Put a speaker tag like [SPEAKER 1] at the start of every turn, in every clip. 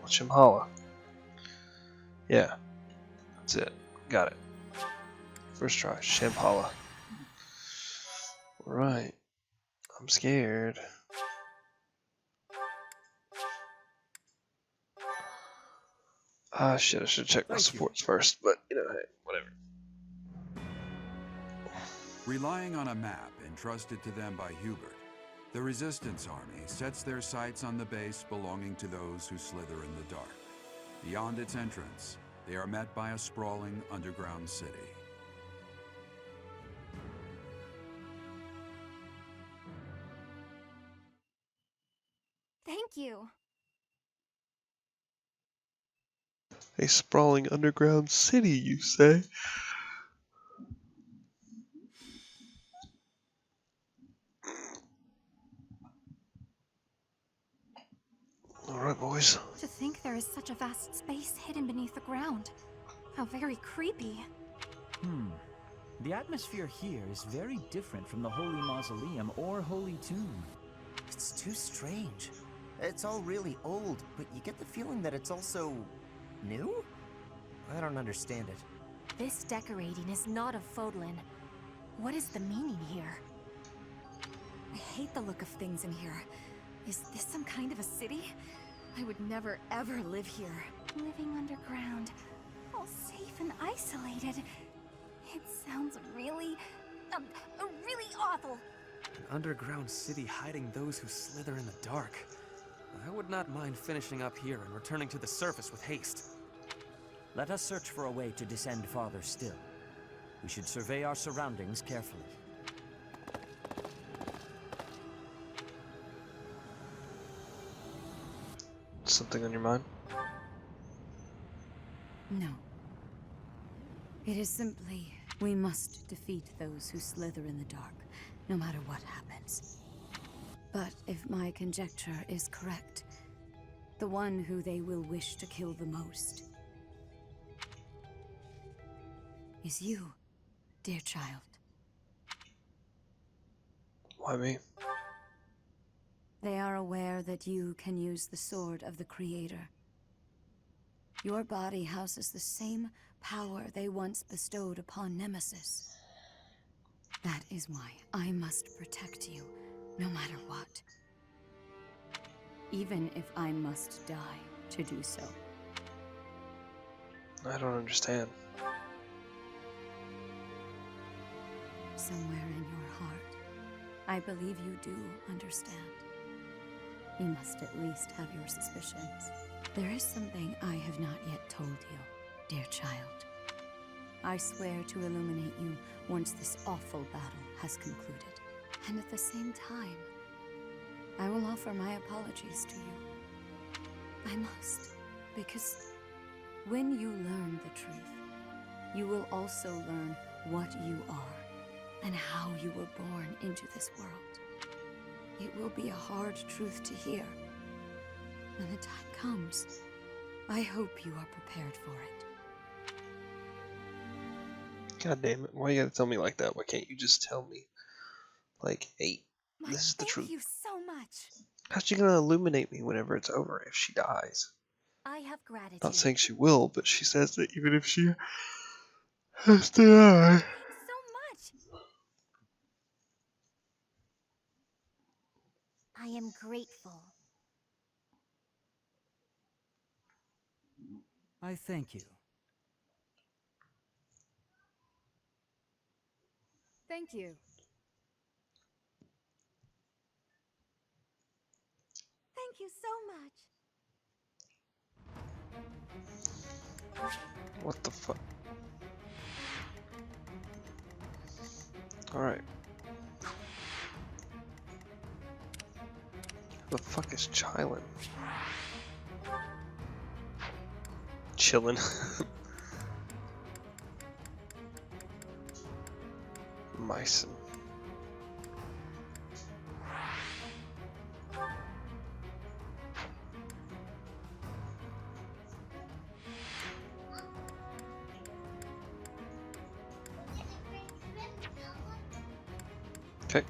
[SPEAKER 1] Shambhala. Yeah, that's it. Got it. First try, Shambhala. Right. I'm scared. Ah, shit, I should check my supports first, but you know, hey, whatever.
[SPEAKER 2] Relying on a map entrusted to them by Hubert, the Resistance Army sets their sights on the base belonging to those who slither in the dark. Beyond its entrance, they are met by a sprawling underground city.
[SPEAKER 3] Thank you.
[SPEAKER 1] A sprawling underground city, you say? Alright, boys.
[SPEAKER 3] To think there is such a vast space hidden beneath the ground. How very creepy.
[SPEAKER 4] The atmosphere here is very different from the Holy Mausoleum or Holy Tomb.
[SPEAKER 5] It's too strange. It's all really old, but you get the feeling that it's also new? I don't understand it.
[SPEAKER 3] This decorating is not of Fodlan. What is the meaning here? I hate the look of things in here. Is this some kind of a city? I would never ever live here. Living underground, all safe and isolated. It sounds really awful.
[SPEAKER 6] An underground city hiding those who slither in the dark. I would not mind finishing up here and returning to the surface with haste.
[SPEAKER 4] Let us search for a way to descend farther still. We should survey our surroundings carefully.
[SPEAKER 1] Something on your mind?
[SPEAKER 7] No. It is simply, we must defeat those who slither in the dark, no matter what happens. But if my conjecture is correct, the one who they will wish to kill the most is you, dear child.
[SPEAKER 1] Why me?
[SPEAKER 7] They are aware that you can use the sword of the Creator. Your body houses the same power they once bestowed upon Nemesis. That is why I must protect you, no matter what. Even if I must die to do so.
[SPEAKER 1] I don't understand.
[SPEAKER 7] Somewhere in your heart, I believe you do understand. You must at least have your suspicions. There is something I have not yet told you, dear child. I swear to illuminate you once this awful battle has concluded. And at the same time, I will offer my apologies to you. I must, because when you learn the truth, you will also learn what you are and how you were born into this world. It will be a hard truth to hear. When the time comes, I hope you are prepared for it.
[SPEAKER 1] God damn it, why you gotta tell me like that? Why can't you just tell me? Like, hey, this is the truth.
[SPEAKER 3] Thank you so much.
[SPEAKER 1] How's she gonna illuminate me whenever it's over if she dies?
[SPEAKER 3] I have gratitude.
[SPEAKER 1] Not saying she will, but she says that even if she has to die.
[SPEAKER 3] Thanks so much. I am grateful.
[SPEAKER 4] I thank you.
[SPEAKER 7] Thank you.
[SPEAKER 3] Thank you so much.
[SPEAKER 1] What the fuck? Alright. The fuck is chillin'? Chillin'. Meissen. Okay.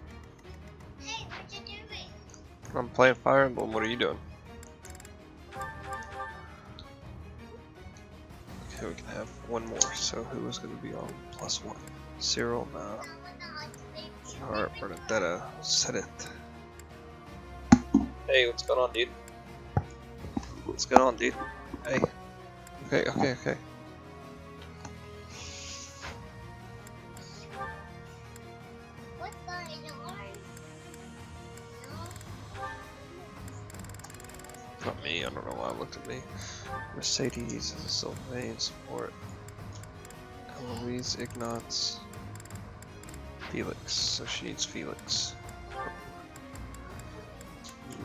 [SPEAKER 8] Hey, what you doing?
[SPEAKER 1] I'm playing Fire Emblem. What are you doing? Okay, we can have one more. So who is going to be on +1? Cyril, nah. Alright, Bernadetta, set it. Hey, what's going on, dude? What's going on, dude? Hey. Okay.
[SPEAKER 8] What's going on?
[SPEAKER 1] Not me, I don't know why I looked at me. Mercedes is a Sylvain support. Eloise, Ignatz. Felix, so she needs Felix.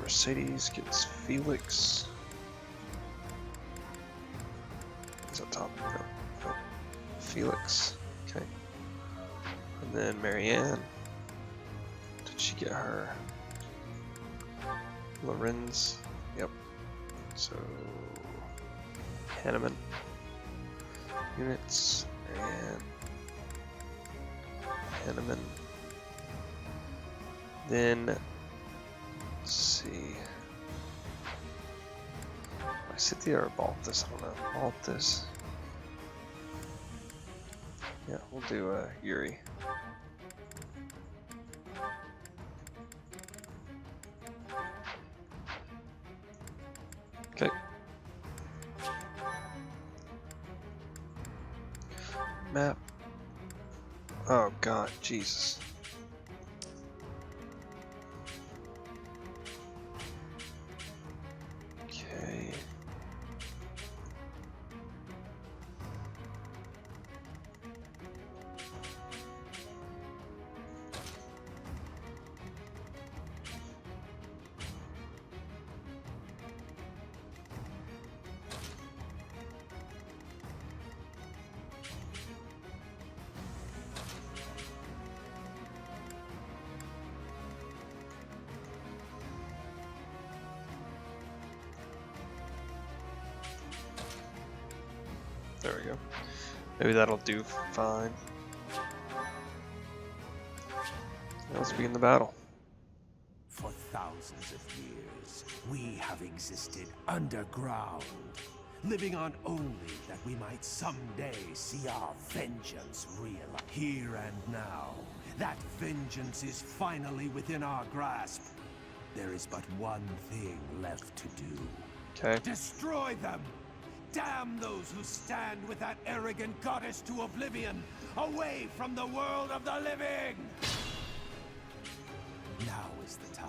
[SPEAKER 1] Mercedes gets Felix. He's up top. No. Felix. Okay. And then Marianne. Did she get her? Lorenz. Yep. So Hanneman. Units. Marianne. Hanneman. Then let's see. Cynthia or Baltus? I don't know. Baltus. Yeah, we'll do Yuri. Okay. Map. Oh God, Jesus. Okay. There we go. Maybe that'll do fine. Now let's begin the battle.
[SPEAKER 9] For thousands of years, we have existed underground, living on only that we might someday see our vengeance realized. Here and now, that vengeance is finally within our grasp. There is but one thing left to do.
[SPEAKER 1] Okay.
[SPEAKER 9] Destroy them! Damn those who stand with that arrogant goddess to oblivion, away from the world of the living! Now is the time.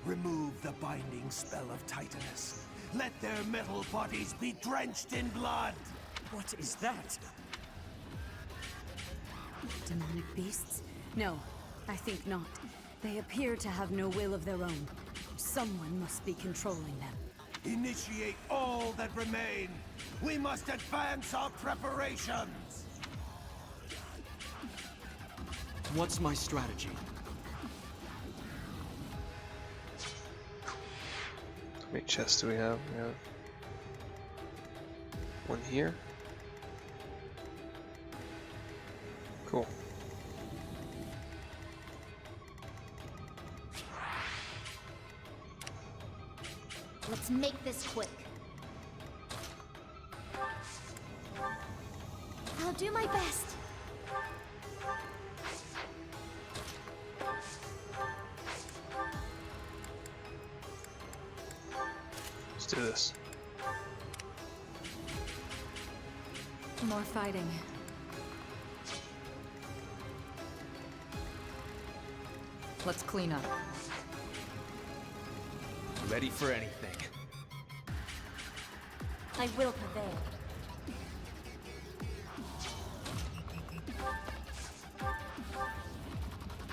[SPEAKER 9] Remove the binding spell of Titanus. Let their metal bodies be drenched in blood!
[SPEAKER 4] What is that?
[SPEAKER 7] Demonic beasts? No, I think not. They appear to have no will of their own. Someone must be controlling them.
[SPEAKER 9] Initiate all that remain! We must advance our preparations!
[SPEAKER 6] What's my strategy?
[SPEAKER 1] How many chests do we have? We have one here. Cool.
[SPEAKER 8] Let's make this quick. I'll do my best.
[SPEAKER 1] Let's do this.
[SPEAKER 3] More fighting. Let's clean up.
[SPEAKER 6] Ready for anything.
[SPEAKER 8] I will prevail.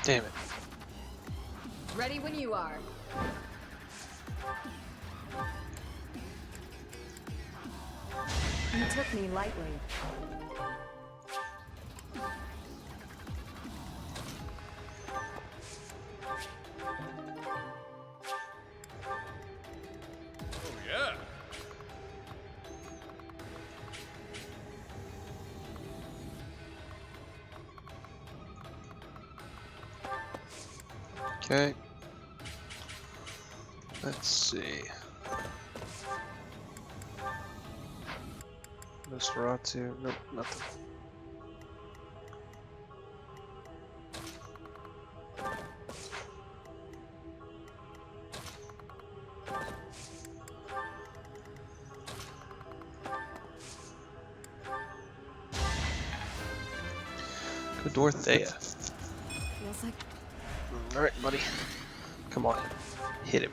[SPEAKER 1] Damn it.
[SPEAKER 3] Ready when you are. You took me lightly.
[SPEAKER 1] Okay. Let's see. Nosferatu, nope, nothing. Good Dorothea.
[SPEAKER 3] Feels like
[SPEAKER 1] Alright, buddy. Come on. Hit him.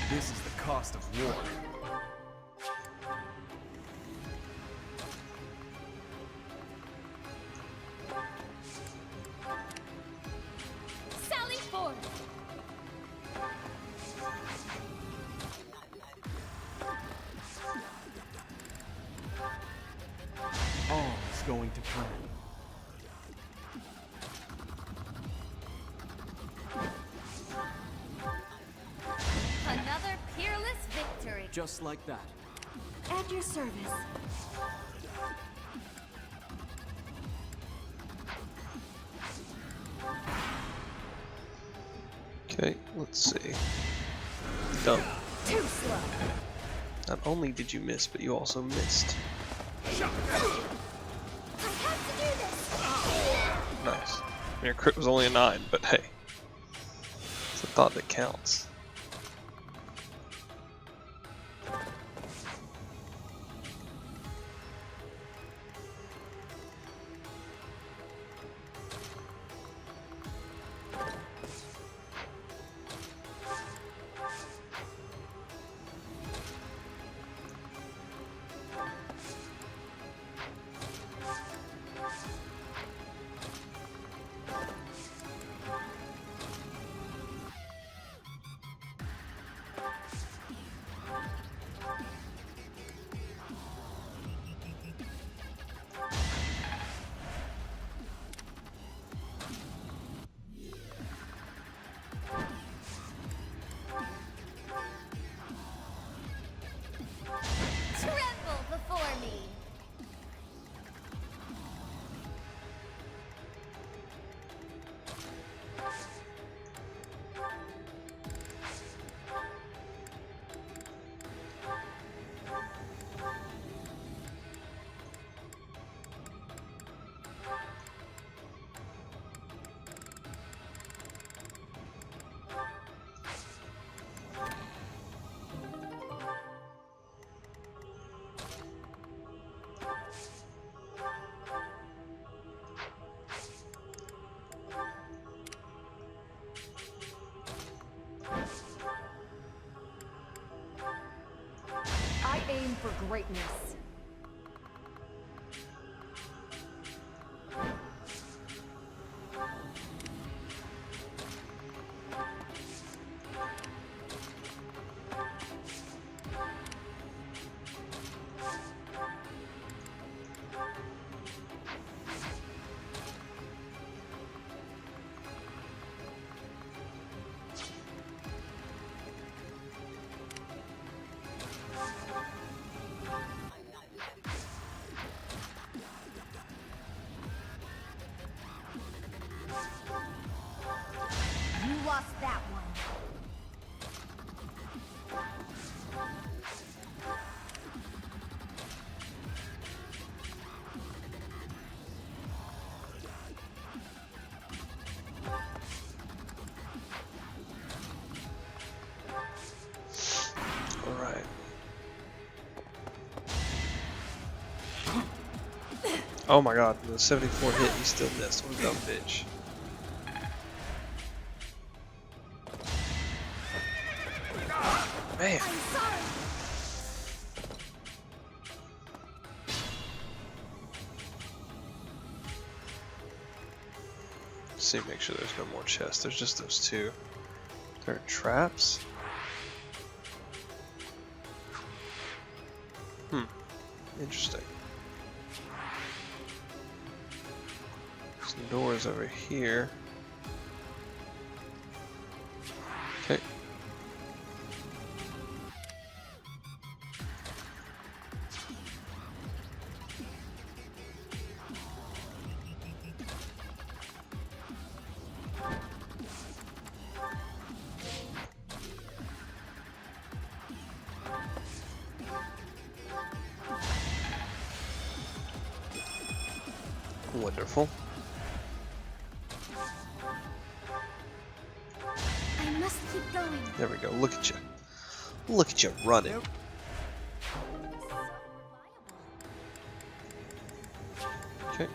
[SPEAKER 6] This is the cost of war.
[SPEAKER 8] Sally forth!
[SPEAKER 6] All is going to plan.
[SPEAKER 8] Another peerless victory.
[SPEAKER 6] Just like that.
[SPEAKER 3] at your service.
[SPEAKER 1] Okay, let's see. Done.
[SPEAKER 8] Too slow.
[SPEAKER 1] Not only did you miss, but you also missed.
[SPEAKER 8] I have to do this.
[SPEAKER 1] Nice. I mean, your crit was only a 9, but hey. It's a thought that counts.
[SPEAKER 8] Tremble before me.
[SPEAKER 3] I aim for greatness.
[SPEAKER 8] You lost that one.
[SPEAKER 1] Alright. Oh my god, the 74 hit, he still missed. What a dumb bitch. Man.
[SPEAKER 8] I'm sorry.
[SPEAKER 1] See, make sure there's no more chests. There's just those two. There are traps? Interesting. Some doors over here. Okay. Wonderful.
[SPEAKER 8] I must keep going.
[SPEAKER 1] There we go. Look at you. Look at you running. Okay.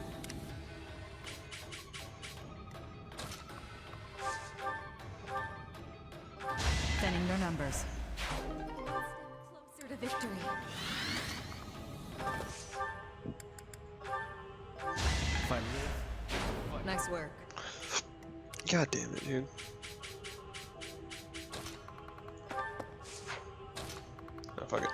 [SPEAKER 3] Thinning their numbers. Closer to victory.
[SPEAKER 4] If I live,
[SPEAKER 3] Nice work.
[SPEAKER 1] God damn it, dude. Oh, fuck it.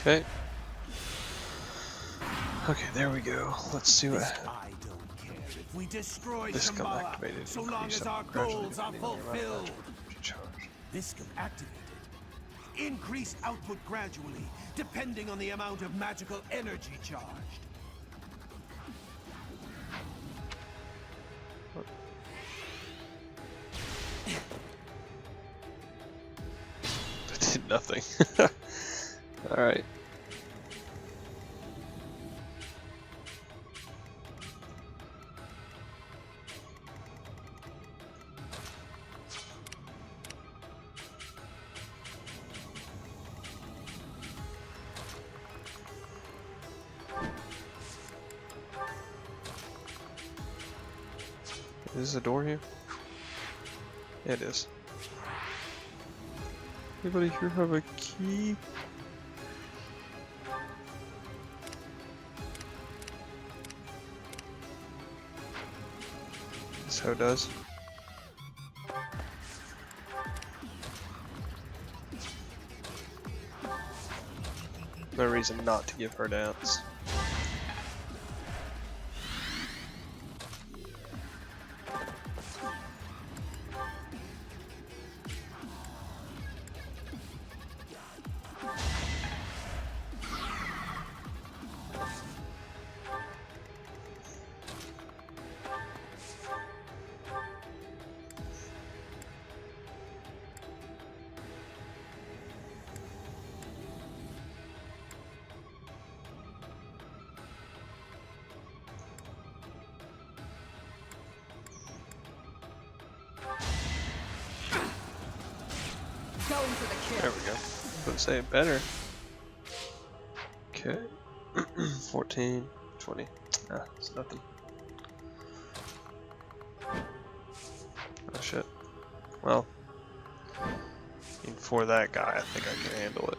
[SPEAKER 1] Okay. Okay, there we go. Let's see what
[SPEAKER 9] I don't care if we destroy
[SPEAKER 1] this gun
[SPEAKER 9] Shambhala,
[SPEAKER 1] activated.
[SPEAKER 9] so long
[SPEAKER 1] Increase
[SPEAKER 9] as our
[SPEAKER 1] gradually
[SPEAKER 9] goals are
[SPEAKER 1] depending on the amount of
[SPEAKER 9] fulfilled.
[SPEAKER 1] energy charge.
[SPEAKER 9] This gun activated. Increase output gradually, depending on the amount of magical energy charged.
[SPEAKER 1] That did nothing. Alright. Is this a door here? Yeah, it is. Anybody here have a key? That's how it does. No reason not to give her dance.
[SPEAKER 3] Going for the kill.
[SPEAKER 1] There we go. Let's say it better. Okay. 14, 20. Ah, it's nothing. Oh shit. Well, I mean, for that guy, I think I can handle it.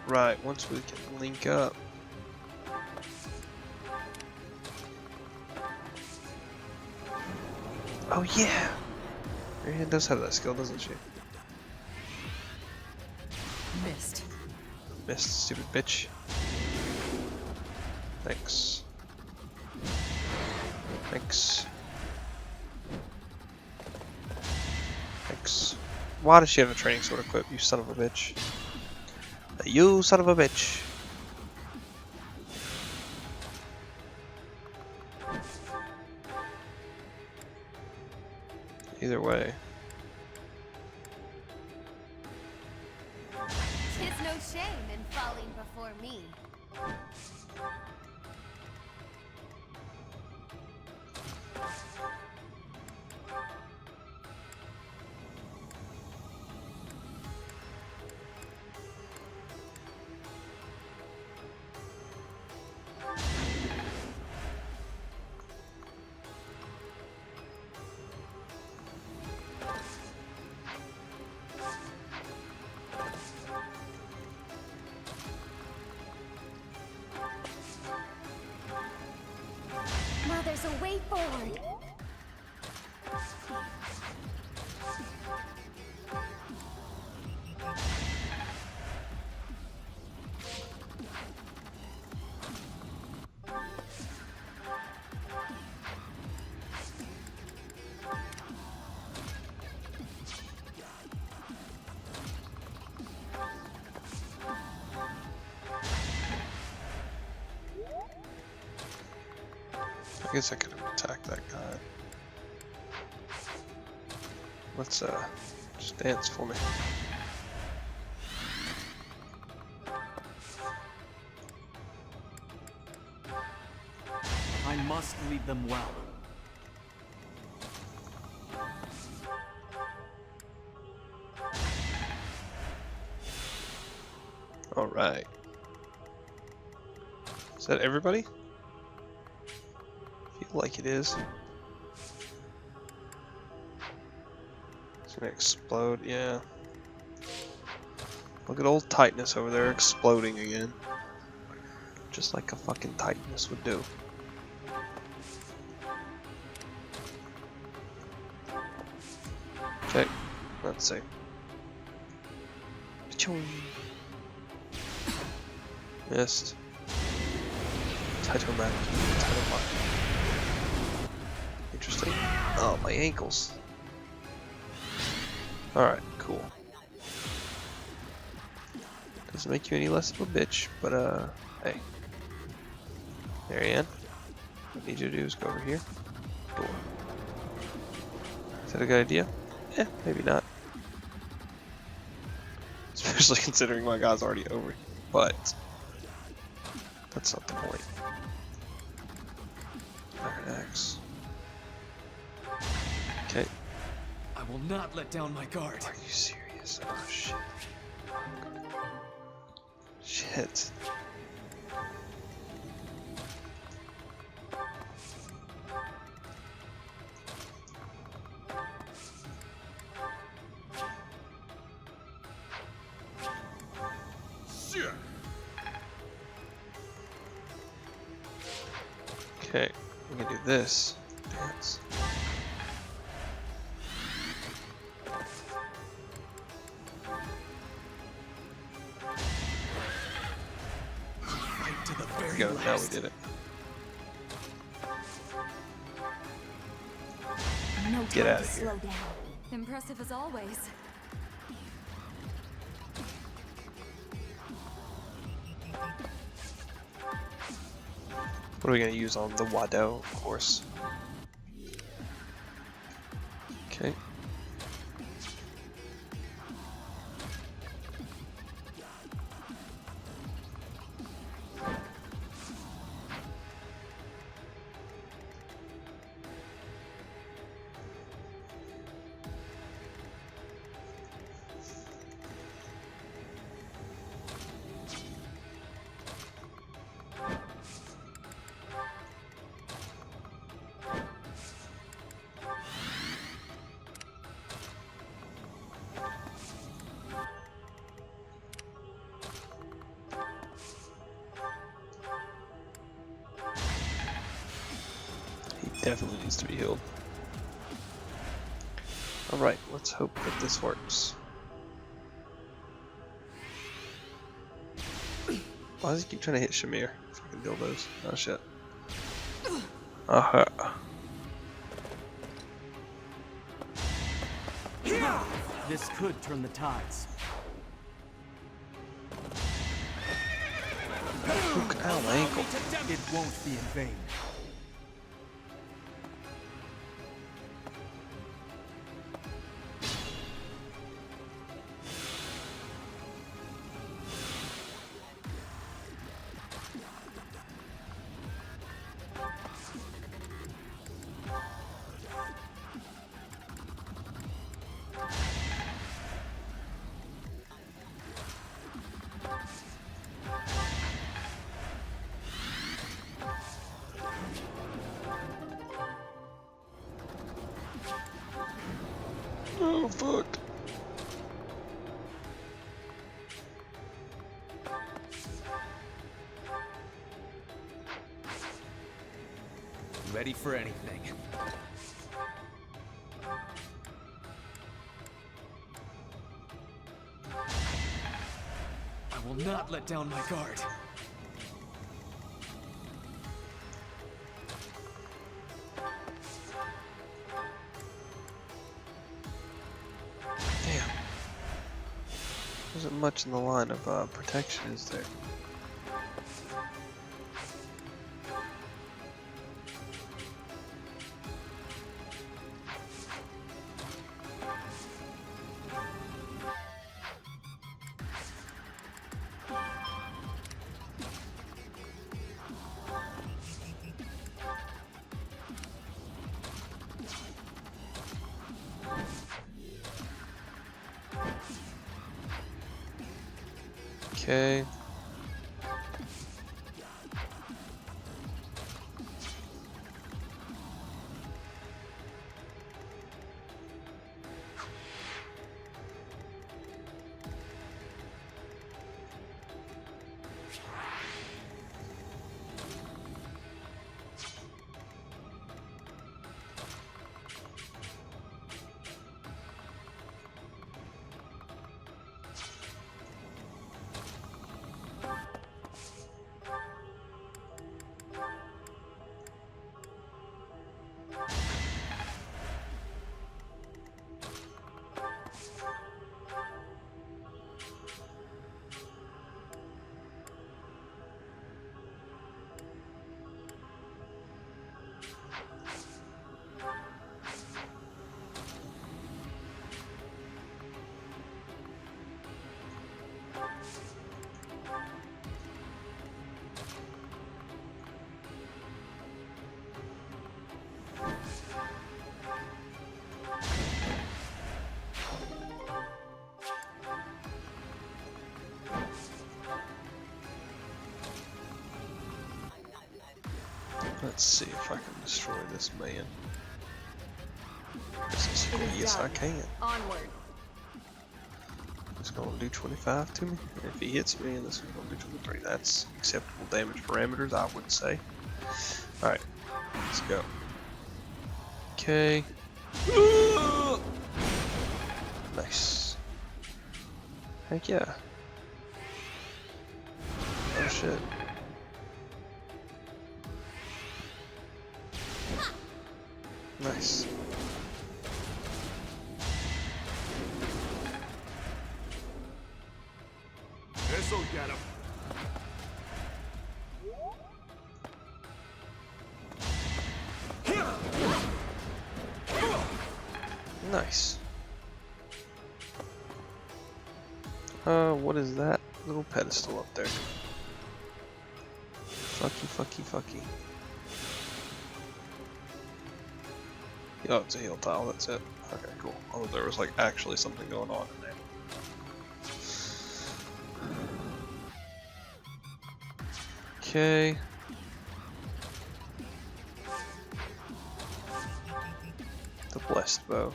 [SPEAKER 1] Right, once we can link up. Oh yeah! Marianne does have that skill, doesn't she?
[SPEAKER 3] Missed.
[SPEAKER 1] Missed, stupid bitch. Thanks. Thanks. Thanks. Why does she have a training sword equipped, you son of a bitch? You son of a bitch. Either way.
[SPEAKER 8] Tis no shame in falling before me. way forward.
[SPEAKER 1] I guess I could have attacked that guy. Let's just dance for me.
[SPEAKER 6] I must lead them well.
[SPEAKER 1] All right. Is that everybody? Feel like it is. It's gonna explode, yeah. Look at old Titanus over there exploding again. Just like a fucking Titanus would do. Okay, let's see. Achoo. Missed. Title match. Title match. Interesting. Oh, my ankles. Alright, cool. Doesn't make you any less of a bitch, but hey. Marianne, what I need you to do is go over here. Door. Is that a good idea? Eh, maybe not. Especially considering my guy's already over here. But that's not the point. Iron axe. Okay.
[SPEAKER 6] I will not let down my guard.
[SPEAKER 1] Are you serious? Oh shit. Shit. Okay, we can do this. Dance.
[SPEAKER 6] Fight to the
[SPEAKER 1] There
[SPEAKER 6] very
[SPEAKER 1] we go, now we
[SPEAKER 6] last.
[SPEAKER 1] did it.
[SPEAKER 3] No
[SPEAKER 1] Get
[SPEAKER 3] time
[SPEAKER 1] outta
[SPEAKER 3] to
[SPEAKER 1] here.
[SPEAKER 3] slow down. Impressive as always.
[SPEAKER 1] What are we going to use on the Wado, of course? Okay. Definitely needs to be healed. Alright, let's hope that this works. Why does he keep trying to hit Shamir? Fucking dildos. Oh shit.
[SPEAKER 6] This could turn the tides.
[SPEAKER 1] Ow, my ankle.
[SPEAKER 6] It won't be in vain.
[SPEAKER 1] Oh fuck.
[SPEAKER 6] Ready for anything. I will not let down my guard.
[SPEAKER 1] Damn. There isn't much in the line of protection, is there? Okay. Let's see if I can destroy this man. Yes, I can.
[SPEAKER 3] Onward.
[SPEAKER 1] It's gonna do 25 to me. If he hits me, and this is gonna do 23. That's acceptable damage parameters, I would say. Alright, let's go. Okay. Nice. Heck yeah. Oh shit. Nice.
[SPEAKER 9] This'll get him.
[SPEAKER 1] Nice. What is that little pedestal up there? Fucky. Oh, it's a heal tile, that's it. Okay, cool. Oh, there was like actually something going on in there. Okay. The blessed bow.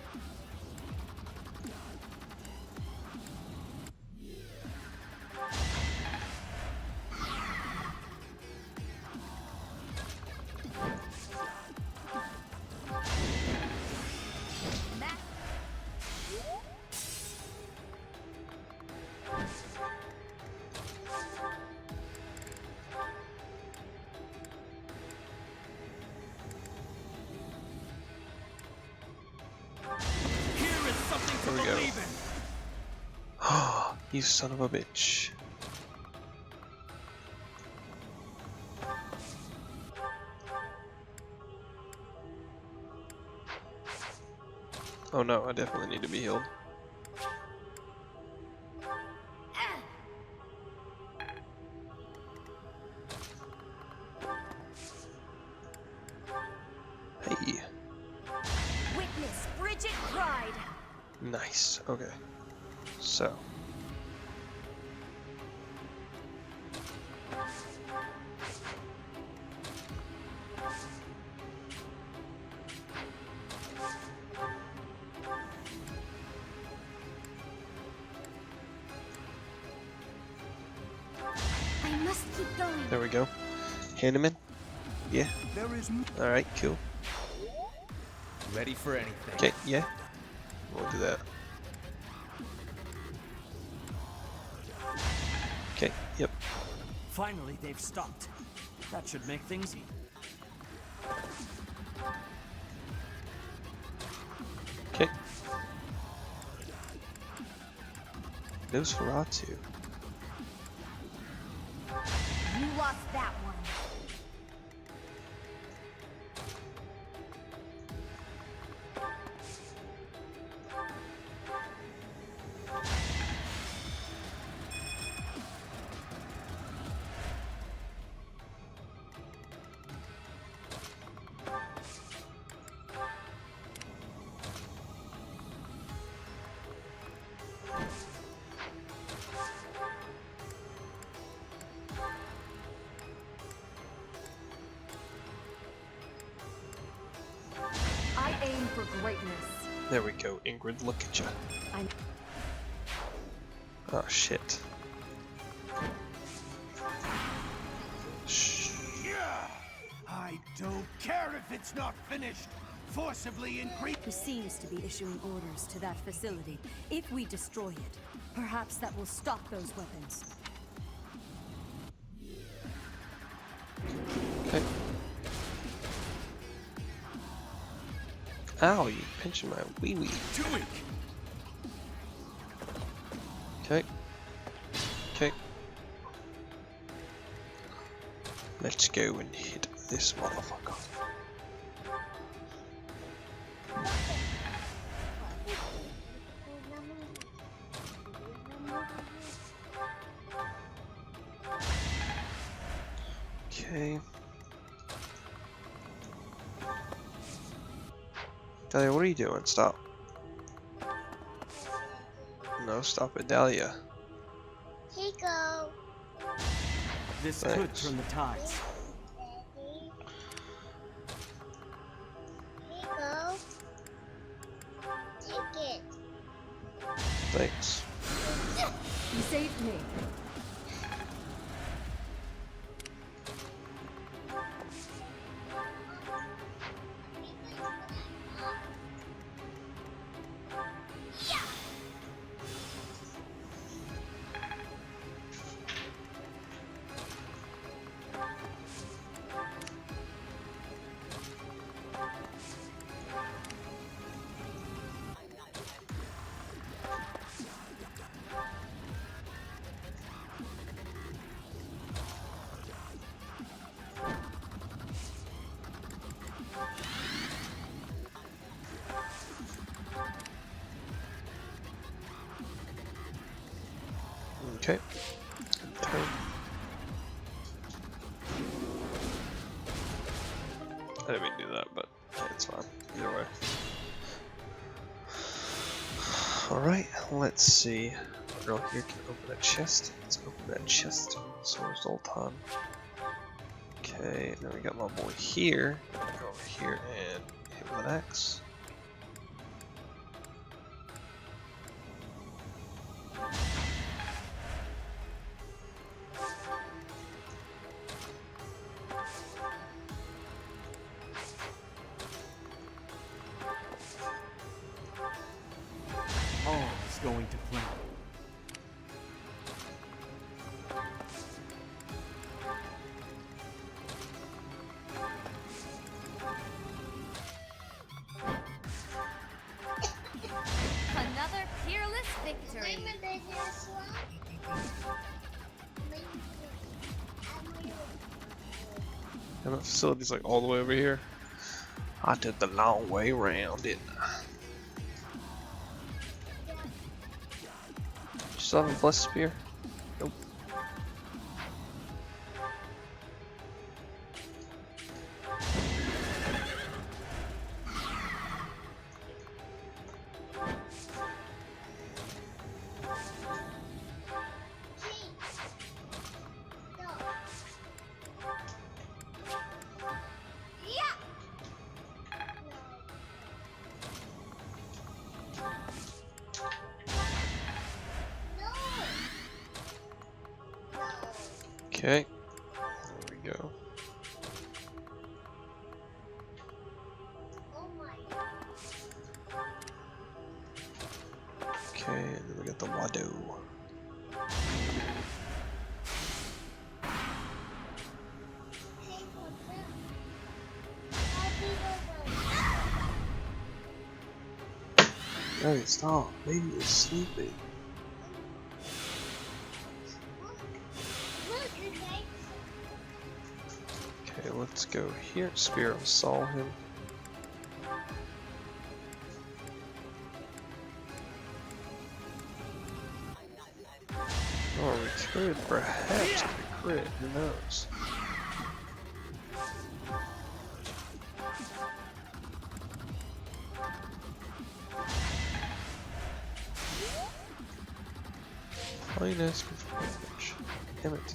[SPEAKER 1] There we go. Oh, you son of a bitch. Oh no, I definitely need to be healed. Hey.
[SPEAKER 3] Witness Bridget Pride.
[SPEAKER 1] Nice. Okay. So.
[SPEAKER 8] I must keep going.
[SPEAKER 1] There we go. Hand him in. Yeah.
[SPEAKER 9] There is
[SPEAKER 1] Alright, cool.
[SPEAKER 6] Ready for anything.
[SPEAKER 1] Okay, yeah. We'll do that. Okay, yep.
[SPEAKER 4] Finally, they've stopped. That should make things easy.
[SPEAKER 1] Okay. Nosferatu.
[SPEAKER 8] You lost that one.
[SPEAKER 3] I aim for greatness.
[SPEAKER 1] There we go, Ingrid, look at you.
[SPEAKER 3] I'm
[SPEAKER 1] Oh shit.
[SPEAKER 9] Yeah! I don't care if it's not finished. Forcibly increase.
[SPEAKER 7] Who seems to be issuing orders to that facility. If we destroy it, perhaps that will stop those weapons.
[SPEAKER 1] Okay. Ow, you pinching my wee wee.
[SPEAKER 2] Too weak.
[SPEAKER 1] Okay. Okay. Let's go and hit this motherfucker. Okay. Dahlia, what are you doing? Stop. No, stop it, Dahlia.
[SPEAKER 8] Chico.
[SPEAKER 4] This could
[SPEAKER 1] Thanks.
[SPEAKER 4] turn the tides.
[SPEAKER 8] Chico. Take it.
[SPEAKER 1] Thanks.
[SPEAKER 3] You saved me.
[SPEAKER 1] Okay. Turn. I didn't mean to do that, but it's fine. Either way. Alright, let's see. Girl here can open that chest. Let's open that chest. Source all time. Okay, now we got my boy here. Go over here and hit with an axe.
[SPEAKER 4] All is going to plan.
[SPEAKER 8] Another peerless victory.
[SPEAKER 1] And the facility's like all the way over here. I took the long way around, didn't I? You still have a blessed spear? Nope. Okay. There we go. Okay, and then we got the Wado. Hey, stop. Baby is sleeping. Okay, let's go here. Spear of Solheim. Oh, we could perhaps get a crit. Who knows? Fine asking for damage. Damn it.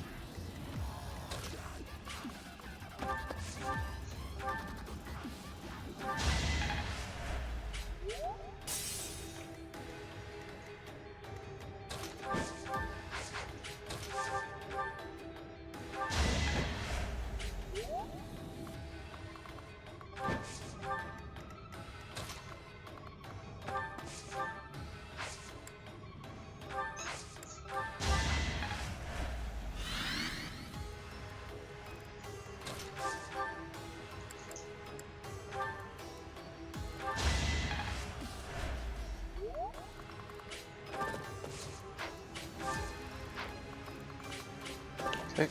[SPEAKER 1] Okay.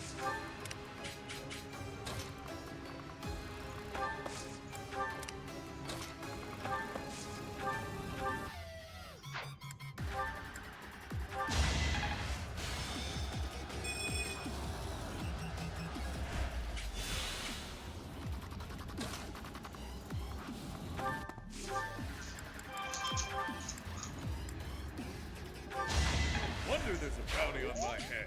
[SPEAKER 10] Wonder there's a bounty on my head.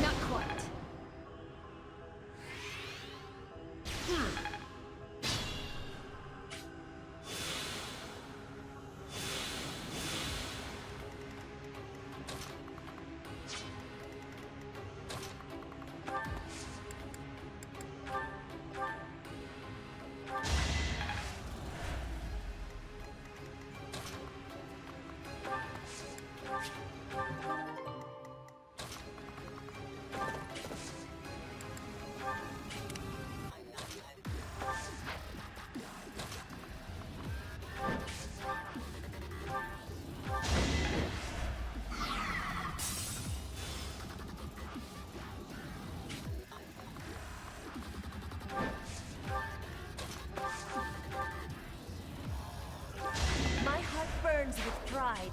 [SPEAKER 3] Not quite. My heart burns with pride.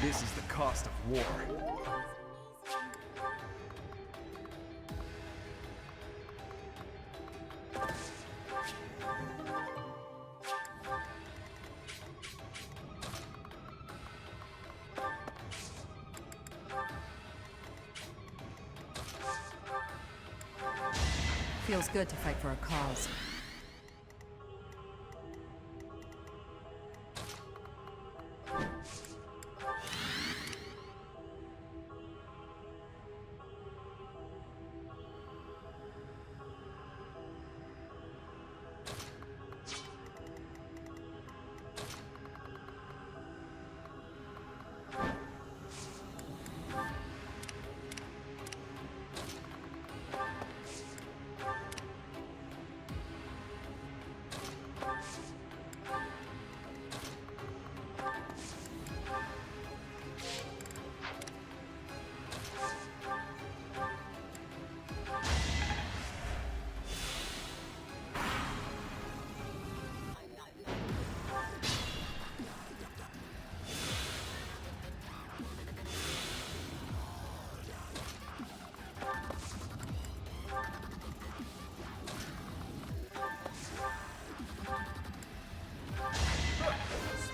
[SPEAKER 6] This is the cost of war.
[SPEAKER 7] Feels good to fight for a cause.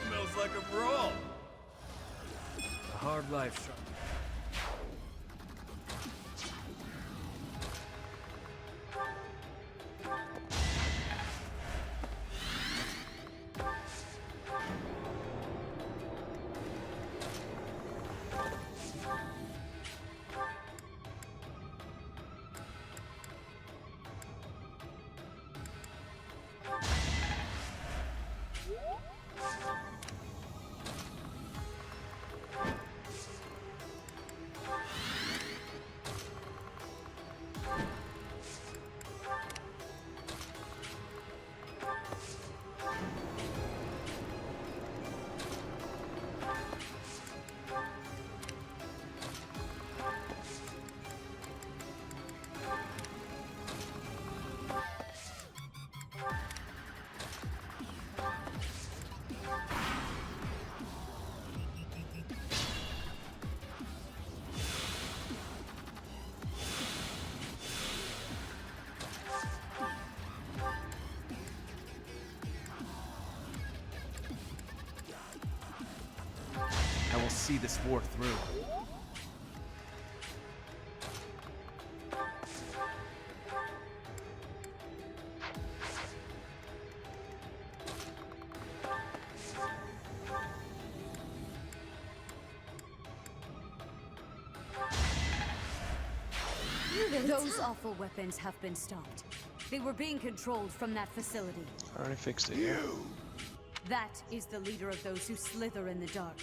[SPEAKER 10] Smells like a brawl.
[SPEAKER 6] A hard life, Sharp. I will see this war through.
[SPEAKER 7] Those awful weapons have been stopped. They were being controlled from that facility.
[SPEAKER 1] I already fixed it.
[SPEAKER 7] That is the leader of those who slither in the dark.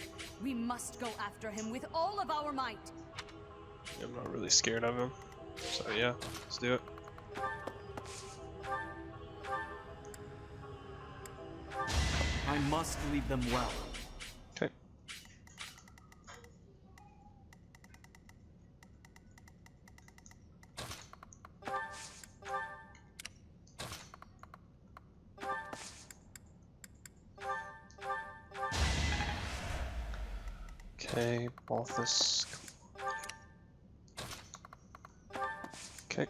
[SPEAKER 7] We must go after him with all of our might.
[SPEAKER 1] I'm not really scared of him. So yeah, let's do it.
[SPEAKER 6] I must lead them well.
[SPEAKER 1] Okay. Okay, Balthus. Okay.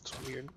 [SPEAKER 1] It's weird.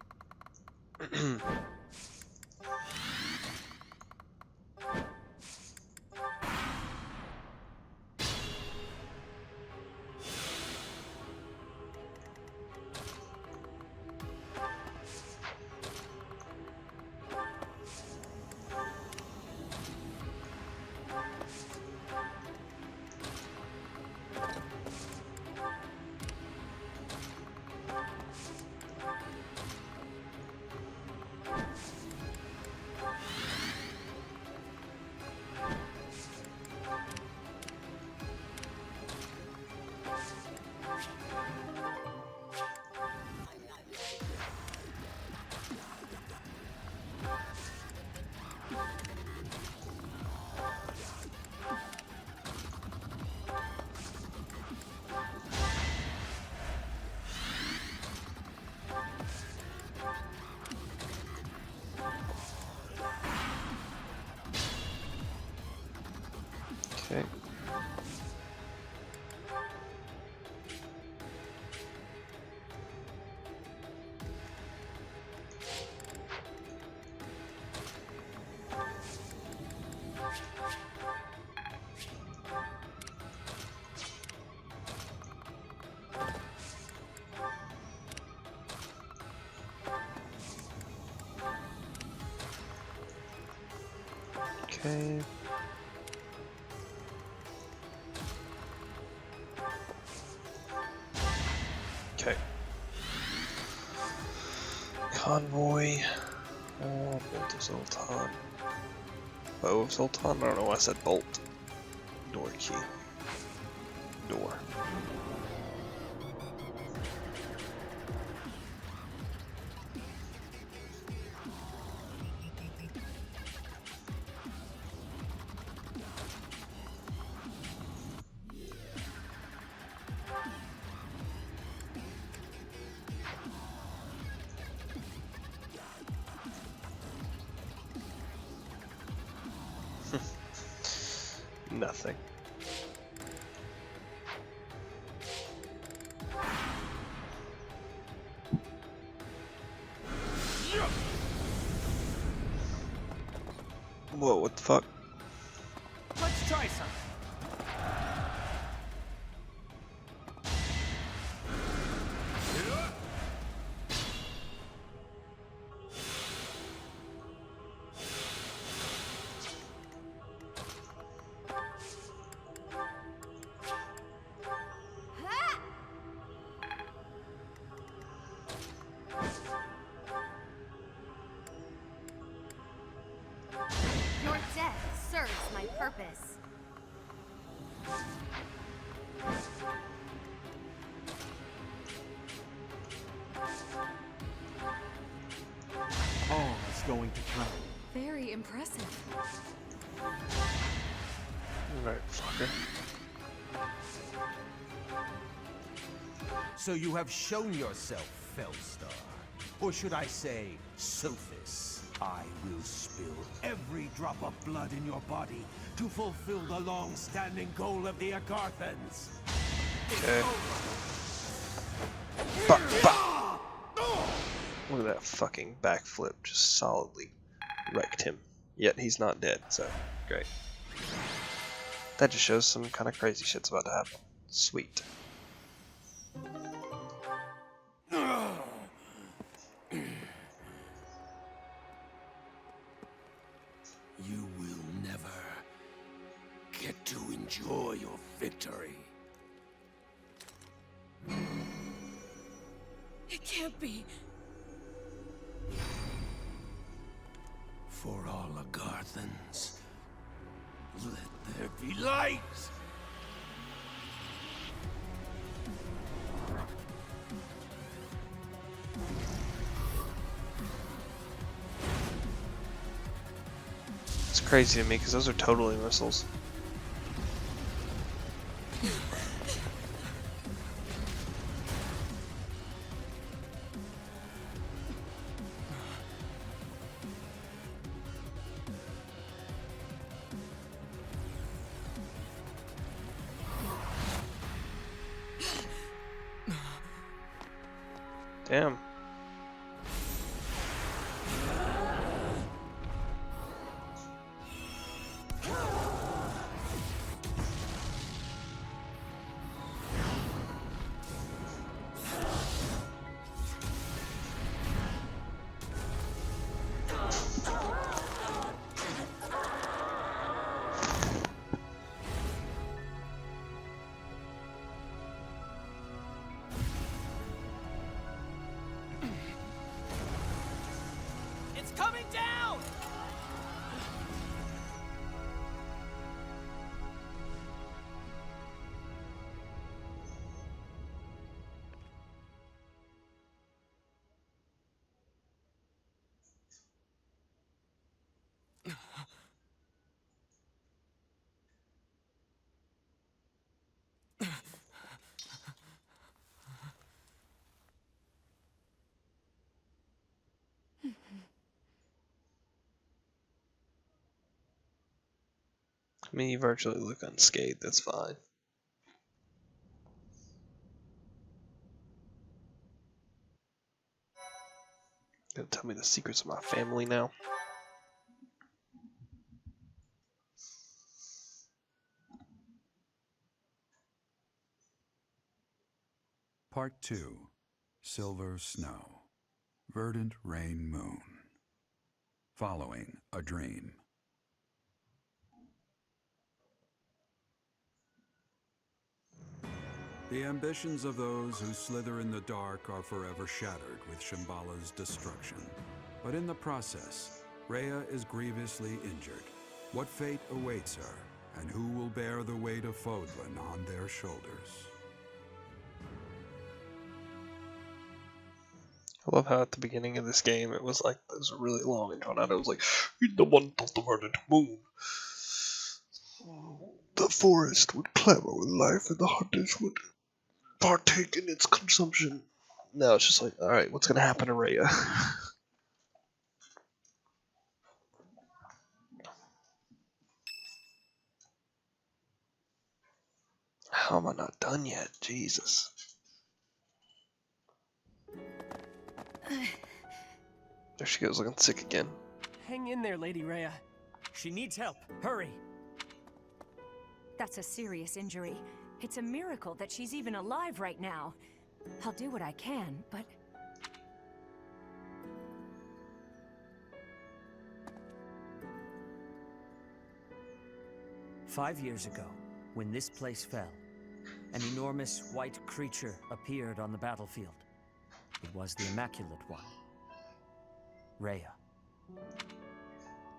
[SPEAKER 1] Okay. Okay. Okay. Convoy. Bolt of Zoltan. Bow of Zoltan? I don't know why I said bolt. Door key. Door. Nothing. Whoa, what the fuck?
[SPEAKER 4] Let's try some.
[SPEAKER 8] Your death serves my purpose.
[SPEAKER 4] All is going to come.
[SPEAKER 3] Very impressive.
[SPEAKER 1] Alright, fucker.
[SPEAKER 9] So you have shown yourself, Felstar. Or should I say, Sophis. I will spill every drop of blood in your body to fulfill the long-standing goal of the Agarthans.
[SPEAKER 1] Okay. Bah, bah. Look at that fucking backflip. Just solidly wrecked him. Yet he's not dead, so great. That just shows some kind of crazy shit's about to happen. Sweet.
[SPEAKER 9] You will never get to enjoy your victory.
[SPEAKER 3] It can't be.
[SPEAKER 9] For all Agarthans, let there be light!
[SPEAKER 1] It's crazy to me because those are totally missiles. Damn.
[SPEAKER 4] It's coming down!
[SPEAKER 1] I mean, you virtually look unscathed, that's fine. Gonna tell me the secrets of my family now?
[SPEAKER 2] Part 2. Silver Snow. Verdant Rain Moon. Following a Dream. The ambitions of those who slither in the dark are forever shattered with Shambhala's destruction. But in the process, Rhea is grievously injured. What fate awaits her, and who will bear the weight of Fodlan on their shoulders?
[SPEAKER 1] I love how at the beginning of this game it was like it was really long and drawn out. It was like, in the month of the burning moon, the forest would clamor with life and the hunters would partake in its consumption. Now it's just like, alright, what's gonna happen to Rhea? How am I not done yet? Jesus. There she goes, looking sick again.
[SPEAKER 4] Hang in there, Lady Rhea. She needs help. Hurry.
[SPEAKER 3] That's a serious injury. It's a miracle that she's even alive right now. I'll do what I can, but...
[SPEAKER 4] "5 years ago, when this place fell, an enormous white creature appeared on the battlefield. It was the Immaculate One, Rhea.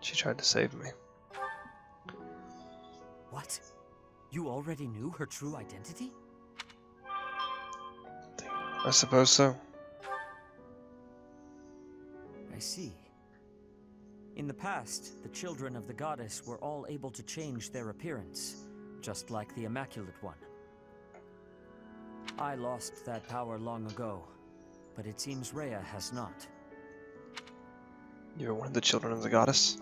[SPEAKER 1] She tried to save me.
[SPEAKER 4] What? You already knew her true identity?
[SPEAKER 1] I suppose so.
[SPEAKER 4] I see. In the past, the children of the goddess were all able to change their appearance, just like the Immaculate One. I lost that power long ago, but it seems Rhea has not.
[SPEAKER 1] You're one of the children of the goddess?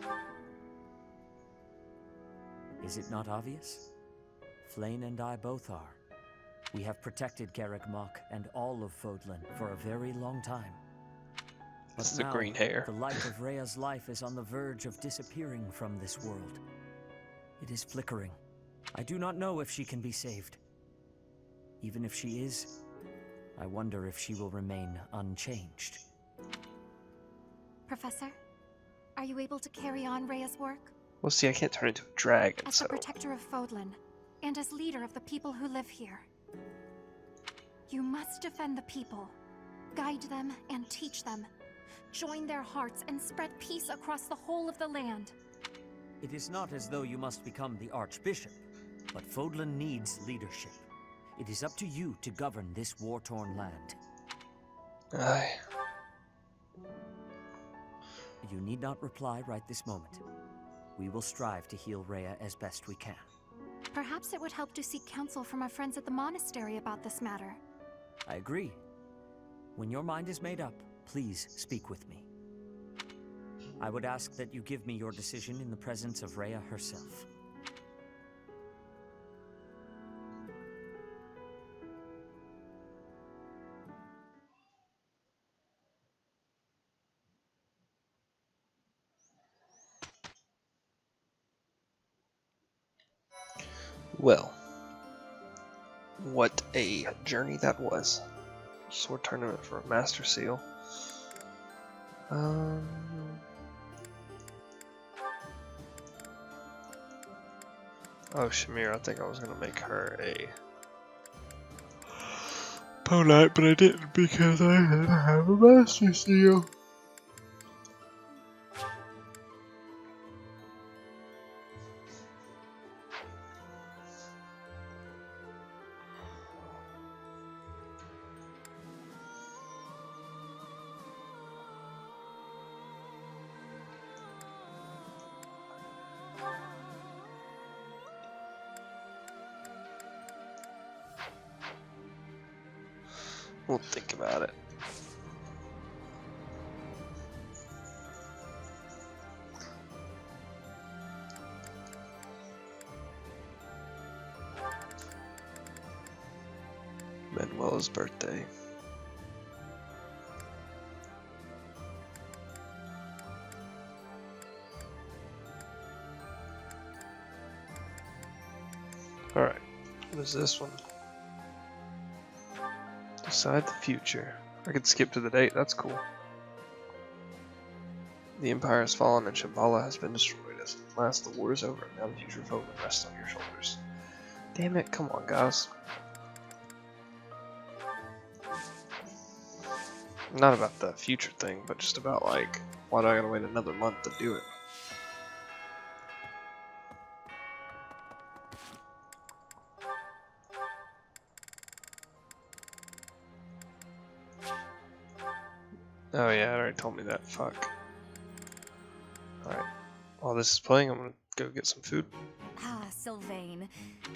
[SPEAKER 4] Is it not obvious? Flayn and I both are. We have protected Garreg Mach and all of Fodlan for a very long time. But
[SPEAKER 1] It's the
[SPEAKER 4] now,
[SPEAKER 1] green hair.
[SPEAKER 4] the light of Rhea's life is on the verge of disappearing from this world. It is flickering. I do not know if she can be saved. Even if she is, I wonder if she will remain unchanged.
[SPEAKER 8] Professor, are you able to carry on Rhea's work?
[SPEAKER 1] Well, see, I can't turn into a dragon,
[SPEAKER 8] As
[SPEAKER 1] so...
[SPEAKER 8] the protector of Fodlan, and as leader of the people who live here, you must defend the people, guide them and teach them, join their hearts and spread peace across the whole of the land.
[SPEAKER 4] It is not as though you must become the Archbishop, but Fodlan needs leadership. It is up to you to govern this war-torn land.
[SPEAKER 1] Aye.
[SPEAKER 4] You need not reply right this moment. We will strive to heal Rhea as best we can.
[SPEAKER 8] Perhaps it would help to seek counsel from our friends at the monastery about this matter.
[SPEAKER 4] I agree. When your mind is made up, please speak with me. I would ask that you give me your decision in the presence of Rhea herself.
[SPEAKER 1] Well, what a journey that was. Sword tournament for a Master Seal. Oh, Shamir, I think I was gonna make her a Polite, but I didn't because I didn't have a Master Seal. We'll think about it. Manuela's birthday. Alright, what is this one? Decide the future. I could skip to the date, that's cool. The Empire has fallen and Shambhala has been destroyed. As at last the war is over, and now the future of Fodlan rests on your shoulders. Damn it, come on guys. Not about the future thing, but just about like, why do I gotta wait another month to do it? Oh yeah, it already told me that. Fuck. Alright. While this is playing, I'm gonna go get some food.
[SPEAKER 3] Ah, Sylvain.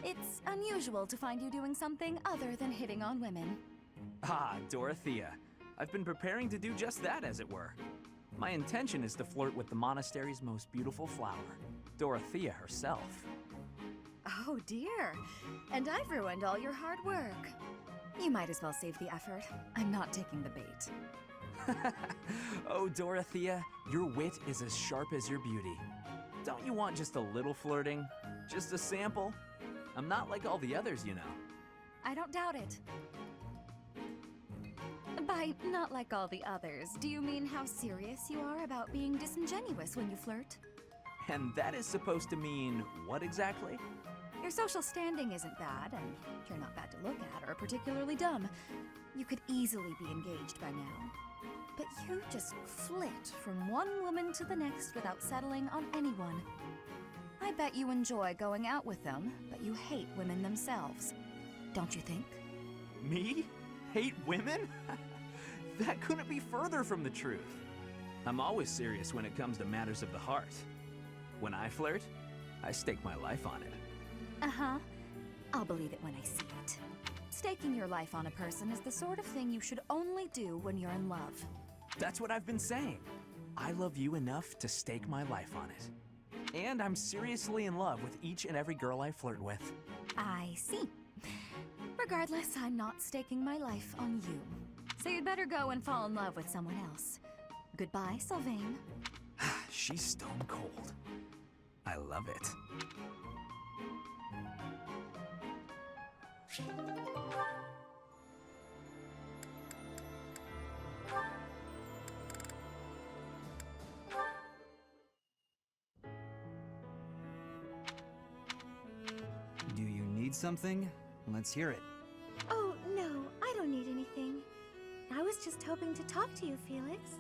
[SPEAKER 3] It's unusual to find you doing something other than hitting on women.
[SPEAKER 11] Ah, Dorothea. I've been preparing to do just that, as it were. My intention is to flirt with the monastery's most beautiful flower, Dorothea herself.
[SPEAKER 3] Oh dear. And I've ruined all your hard work. You might as well save the effort. I'm not taking the bait.
[SPEAKER 11] Oh, Dorothea, your wit is as sharp as your beauty. Don't you want just a little flirting? Just a sample? I'm not like all the others, you know.
[SPEAKER 3] I don't doubt it. By not like all the others, do you mean how serious you are about being disingenuous when you flirt?
[SPEAKER 11] And that is supposed to mean what exactly?
[SPEAKER 3] Your social standing isn't bad, and you're not bad to look at or particularly dumb. You could easily be engaged by now. But you just flit from one woman to the next without settling on anyone. I bet you enjoy going out with them, but you hate women themselves. Don't you think?
[SPEAKER 11] Me? Hate women? That couldn't be further from the truth. I'm always serious when it comes to matters of the heart. When I flirt, I stake my life on it.
[SPEAKER 3] Uh-huh. I'll believe it when I see it. Staking your life on a person is the sort of thing you should only do when you're in love.
[SPEAKER 11] That's what I've been saying. I love you enough to stake my life on it. And I'm seriously in love with each and every girl I flirt with.
[SPEAKER 3] I see. Regardless, I'm not staking my life on you. So you'd better go and fall in love with someone else. Goodbye, Sylvain.
[SPEAKER 11] She's stone cold. I love it.
[SPEAKER 12] Do you need something? Let's hear it.
[SPEAKER 13] Oh, no, I don't need anything. I was just hoping to talk to you, Felix.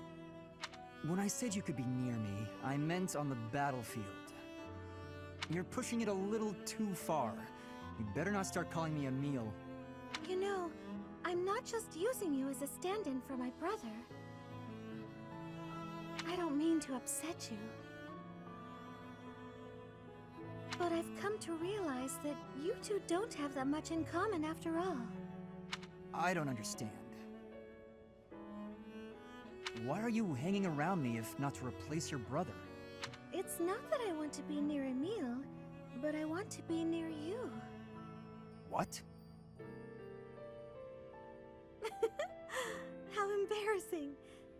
[SPEAKER 12] When I said you could be near me, I meant on the battlefield. You're pushing it a little too far. You better not start calling me Emile.
[SPEAKER 13] You know, I'm not just using you as a stand-in for my brother. I don't mean to upset you. But I've come to realize that you two don't have that much in common after all.
[SPEAKER 12] I don't understand. Why are you hanging around me if not to replace your brother?
[SPEAKER 13] It's not that I want to be near Emile, but I want to be near you.
[SPEAKER 12] What?
[SPEAKER 13] How embarrassing.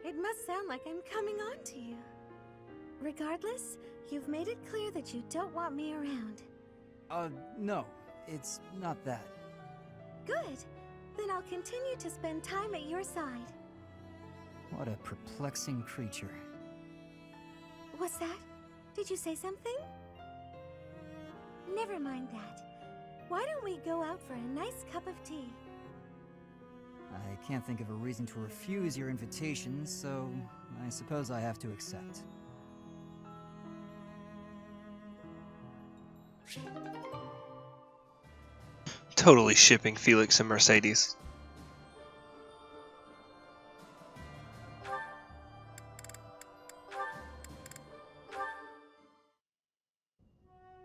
[SPEAKER 13] It must sound like I'm coming on to you. Regardless, you've made it clear that you don't want me around.
[SPEAKER 12] No. It's not that.
[SPEAKER 13] Good. Then I'll continue to spend time at your side.
[SPEAKER 12] What a perplexing creature.
[SPEAKER 13] What's that? Did you say something? Never mind that. Why don't we go out for a nice cup of tea?
[SPEAKER 12] I can't think of a reason to refuse your invitation, so I suppose I have to accept.
[SPEAKER 1] Totally shipping Felix and Mercedes.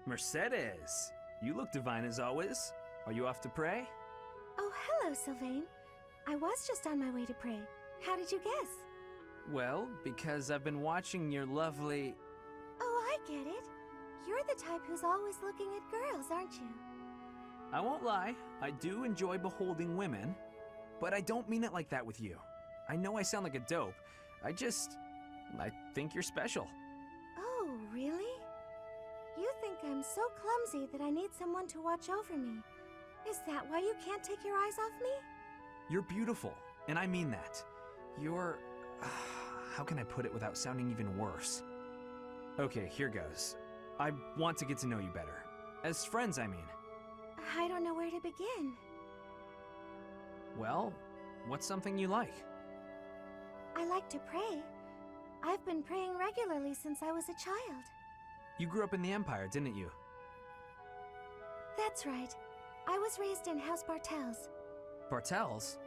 [SPEAKER 11] Mercedes, you look divine as always. Are you off to pray?
[SPEAKER 13] Oh, hello, Sylvain. I was just on my way to pray. How did you guess?
[SPEAKER 11] Well, because I've been watching your lovely...
[SPEAKER 13] Oh, I get it. You're the type who's always looking at girls, aren't you?
[SPEAKER 11] I won't lie, I do enjoy beholding women, but I don't mean it like that with you. I know I sound like a dope. I think you're special.
[SPEAKER 13] Oh, really? You think I'm so clumsy that I need someone to watch over me. Is that why you can't take your eyes off me?
[SPEAKER 11] You're beautiful, and I mean that. You're... how can I put it without sounding even worse? Okay, here goes. I want to get to know you better. As friends, I mean.
[SPEAKER 13] I don't know where to begin.
[SPEAKER 11] Well, what's something you like?
[SPEAKER 13] I like to pray. I've been praying regularly since I was a child.
[SPEAKER 11] You grew up in the Empire, didn't you?
[SPEAKER 13] That's right. I was raised in House Bartels.
[SPEAKER 11] Bartels?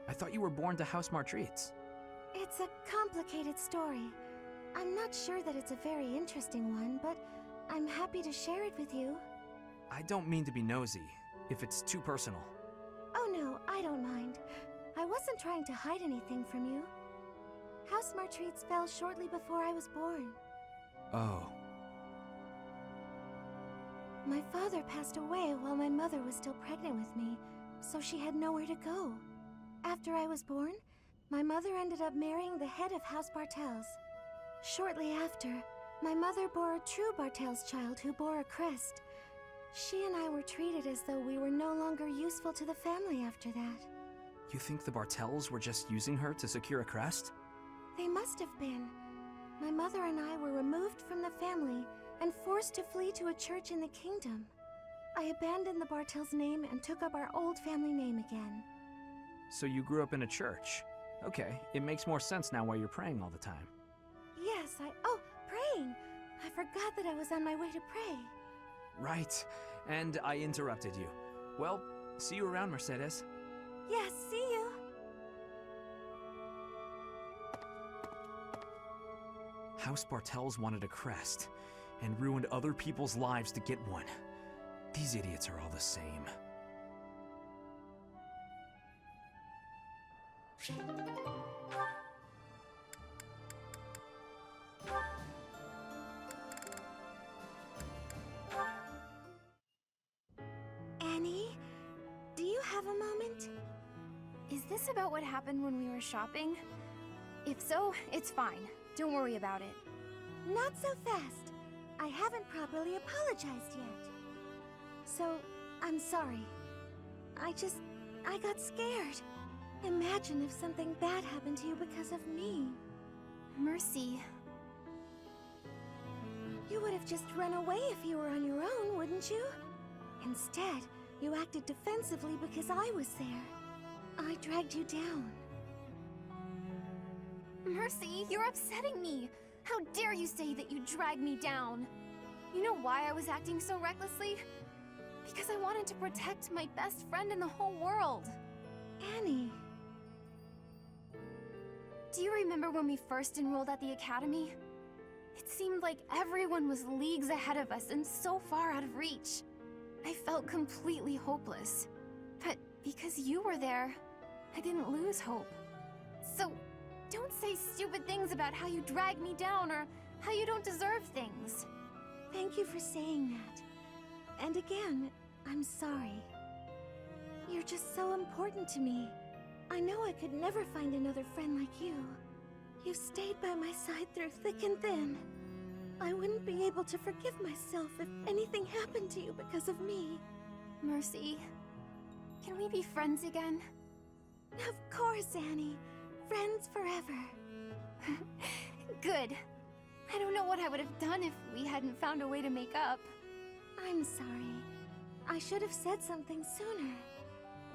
[SPEAKER 11] I thought you were born to House Martreats.
[SPEAKER 13] It's a complicated story. I'm not sure that it's a very interesting one, but I'm happy to share it with you.
[SPEAKER 11] I don't mean to be nosy, if it's too personal.
[SPEAKER 13] Oh no, I don't mind. I wasn't trying to hide anything from you. House Martreats fell shortly before I was born.
[SPEAKER 11] Oh.
[SPEAKER 13] My father passed away while my mother was still pregnant with me, so she had nowhere to go. After I was born, my mother ended up marrying the head of House Bartels. Shortly after, my mother bore a true Bartels child who bore a crest. She and I were treated as though we were no longer useful to the family after that.
[SPEAKER 11] You think the Bartels were just using her to secure a crest?
[SPEAKER 13] They must have been. My mother and I were removed from the family and forced to flee to a church in the kingdom. I abandoned the Bartels name and took up our old family name again.
[SPEAKER 11] So you grew up in a church. Okay, it makes more sense now why you're praying all the time.
[SPEAKER 13] Yes, oh, praying! I forgot that I was on my way to pray.
[SPEAKER 11] Right, and I interrupted you. Well, see you around, Mercedes.
[SPEAKER 13] Yes, see you!
[SPEAKER 11] House Bartels wanted a crest, and ruined other people's lives to get one. These idiots are all the same.
[SPEAKER 13] Annie, do you have a moment?
[SPEAKER 8] Is this about what happened when we were shopping? If so, it's fine. Don't worry about it.
[SPEAKER 13] Not so fast. I haven't properly apologized yet. So, I'm sorry. I got scared. Imagine if something bad happened to you because of me.
[SPEAKER 8] Mercy.
[SPEAKER 13] You would have just run away if you were on your own, wouldn't you? Instead, you acted defensively because I was there. I dragged you down.
[SPEAKER 8] Mercy, you're upsetting me! How dare you say that you dragged me down? You know why I was acting so recklessly? Because I wanted to protect my best friend in the whole world.
[SPEAKER 13] Annie.
[SPEAKER 8] Do you remember when we first enrolled at the academy? It seemed like everyone was leagues ahead of us and so far out of reach. I felt completely hopeless. But because you were there, I didn't lose hope. So, don't say stupid things about how you dragged me down or how you don't deserve things.
[SPEAKER 13] Thank you for saying that. And again, I'm sorry. You're just so important to me. I know I could never find another friend like you. You've stayed by my side through thick and thin. I wouldn't be able to forgive myself if anything happened to you because of me.
[SPEAKER 8] Mercy, can we be friends again?
[SPEAKER 13] Of course, Annie. Friends forever.
[SPEAKER 8] Good. I don't know what I would have done if we hadn't found a way to make up.
[SPEAKER 13] I'm sorry. I should have said something sooner.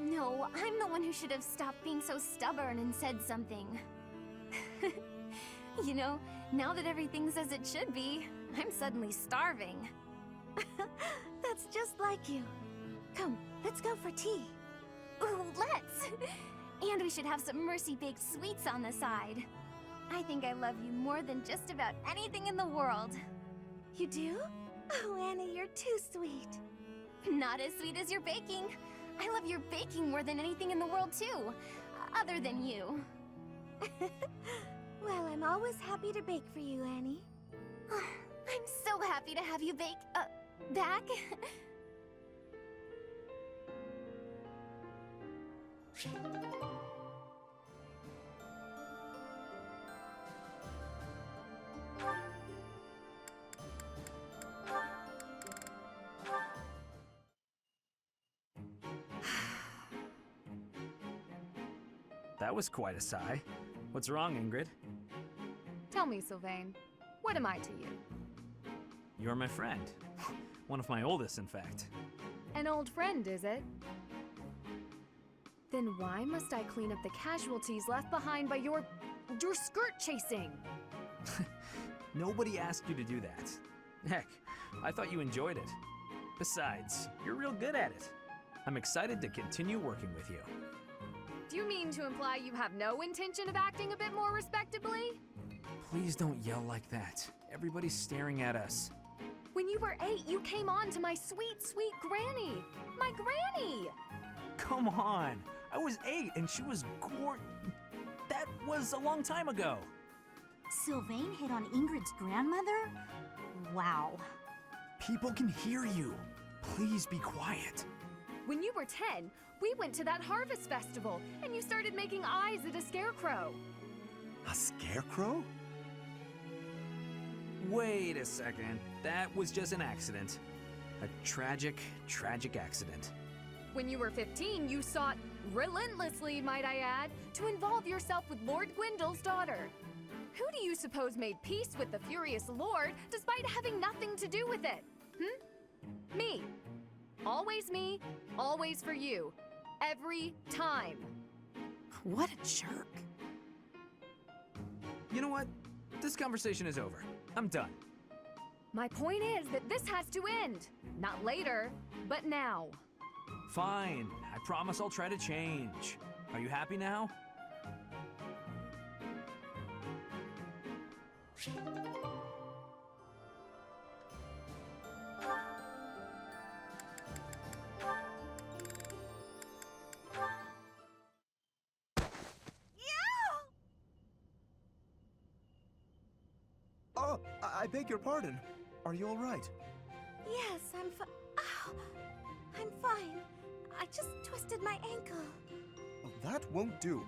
[SPEAKER 8] No, I'm the one who should have stopped being so stubborn and said something. You know, now that everything's as it should be, I'm suddenly starving.
[SPEAKER 13] That's just like you. Come, let's go for tea.
[SPEAKER 8] Ooh, let's! And we should have some Mercy-baked sweets on the side. I think I love you more than just about anything in the world.
[SPEAKER 13] You do? Oh, Annie, you're too sweet.
[SPEAKER 8] Not as sweet as your baking. I love your baking more than anything in the world, too. Other than you.
[SPEAKER 13] Well, I'm always happy to bake for you, Annie.
[SPEAKER 8] I'm so happy to have you bake, back.
[SPEAKER 11] That was quite a sigh. What's wrong, Ingrid?
[SPEAKER 14] Tell me, Sylvain, what am I to you?
[SPEAKER 11] You're my friend. One of my oldest, in fact.
[SPEAKER 14] An old friend, is it? Then why must I clean up the casualties left behind by your You're skirt chasing!
[SPEAKER 11] Nobody asked you to do that. Heck, I thought you enjoyed it. Besides, you're real good at it. I'm excited to continue working with you.
[SPEAKER 14] Do you mean to imply you have no intention of acting a bit more respectably?
[SPEAKER 11] Please don't yell like that. Everybody's staring at us.
[SPEAKER 14] When you were 8, you came on to my sweet, sweet granny! My granny!
[SPEAKER 11] Come on! I was 8 and she was That was a long time ago!
[SPEAKER 15] Sylvain hit on Ingrid's grandmother? Wow.
[SPEAKER 11] People can hear you. Please be quiet.
[SPEAKER 14] When you were 10, we went to that harvest festival, and you started making eyes at a scarecrow.
[SPEAKER 11] A scarecrow? Wait a second. That was just an accident. A tragic, tragic accident.
[SPEAKER 14] When you were 15, you sought, relentlessly might I add, to involve yourself with Lord Gwendol's daughter. Who do you suppose made peace with the furious Lord despite having nothing to do with it? Me. Me, always for you. Every time.
[SPEAKER 15] What a jerk.
[SPEAKER 11] You know what? This conversation is over. I'm done.
[SPEAKER 14] My point is that this has to end. Not later, but now.
[SPEAKER 11] Fine. I promise I'll try to change. Are you happy now?
[SPEAKER 16] Oh, I beg your pardon. Are you all right?
[SPEAKER 13] Yes, Ow! I'm fine. I just twisted my ankle.
[SPEAKER 16] That won't do.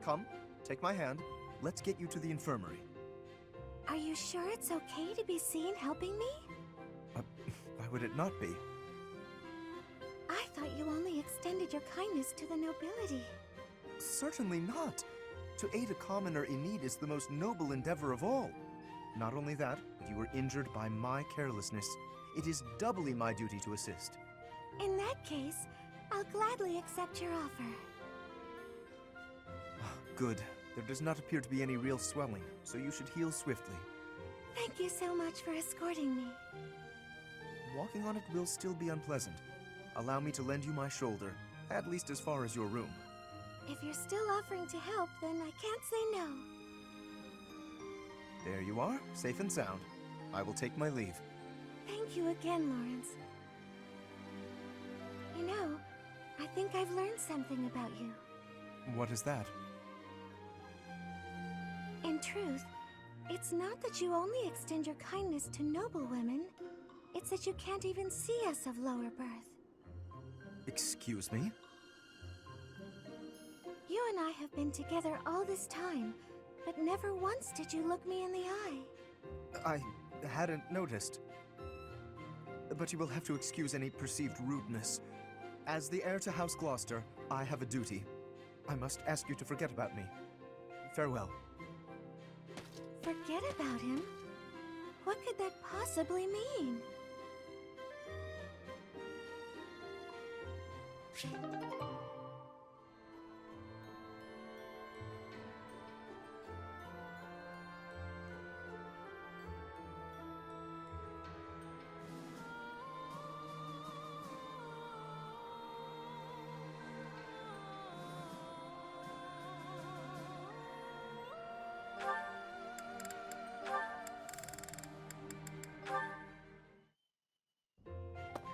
[SPEAKER 16] Come, take my hand. Let's get you to the infirmary.
[SPEAKER 13] Are you sure it's okay to be seen helping me?
[SPEAKER 16] Why would it not be?
[SPEAKER 13] I thought you only extended your kindness to the nobility.
[SPEAKER 16] Certainly not. To aid a commoner in need is the most noble endeavor of all. Not only that, but you were injured by my carelessness. It is doubly my duty to assist.
[SPEAKER 13] In that case, I'll gladly accept your offer.
[SPEAKER 16] Good. There does not appear to be any real swelling, so you should heal swiftly.
[SPEAKER 13] Thank you so much for escorting me.
[SPEAKER 16] Walking on it will still be unpleasant. Allow me to lend you my shoulder, at least as far as your room.
[SPEAKER 13] If you're still offering to help, then I can't say no.
[SPEAKER 16] There you are, safe and sound. I will take my leave.
[SPEAKER 13] Thank you again, Lawrence. You know, I think I've learned something about you.
[SPEAKER 16] What is that?
[SPEAKER 13] In truth, it's not that you only extend your kindness to noble women. It's that you can't even see us of lower birth.
[SPEAKER 16] Excuse me?
[SPEAKER 13] You and I have been together all this time, but never once did you look me in the eye.
[SPEAKER 16] I hadn't noticed. But you will have to excuse any perceived rudeness. As the heir to House Gloucester, I have a duty. I must ask you to forget about me. Farewell.
[SPEAKER 13] Forget about him? What could that possibly mean?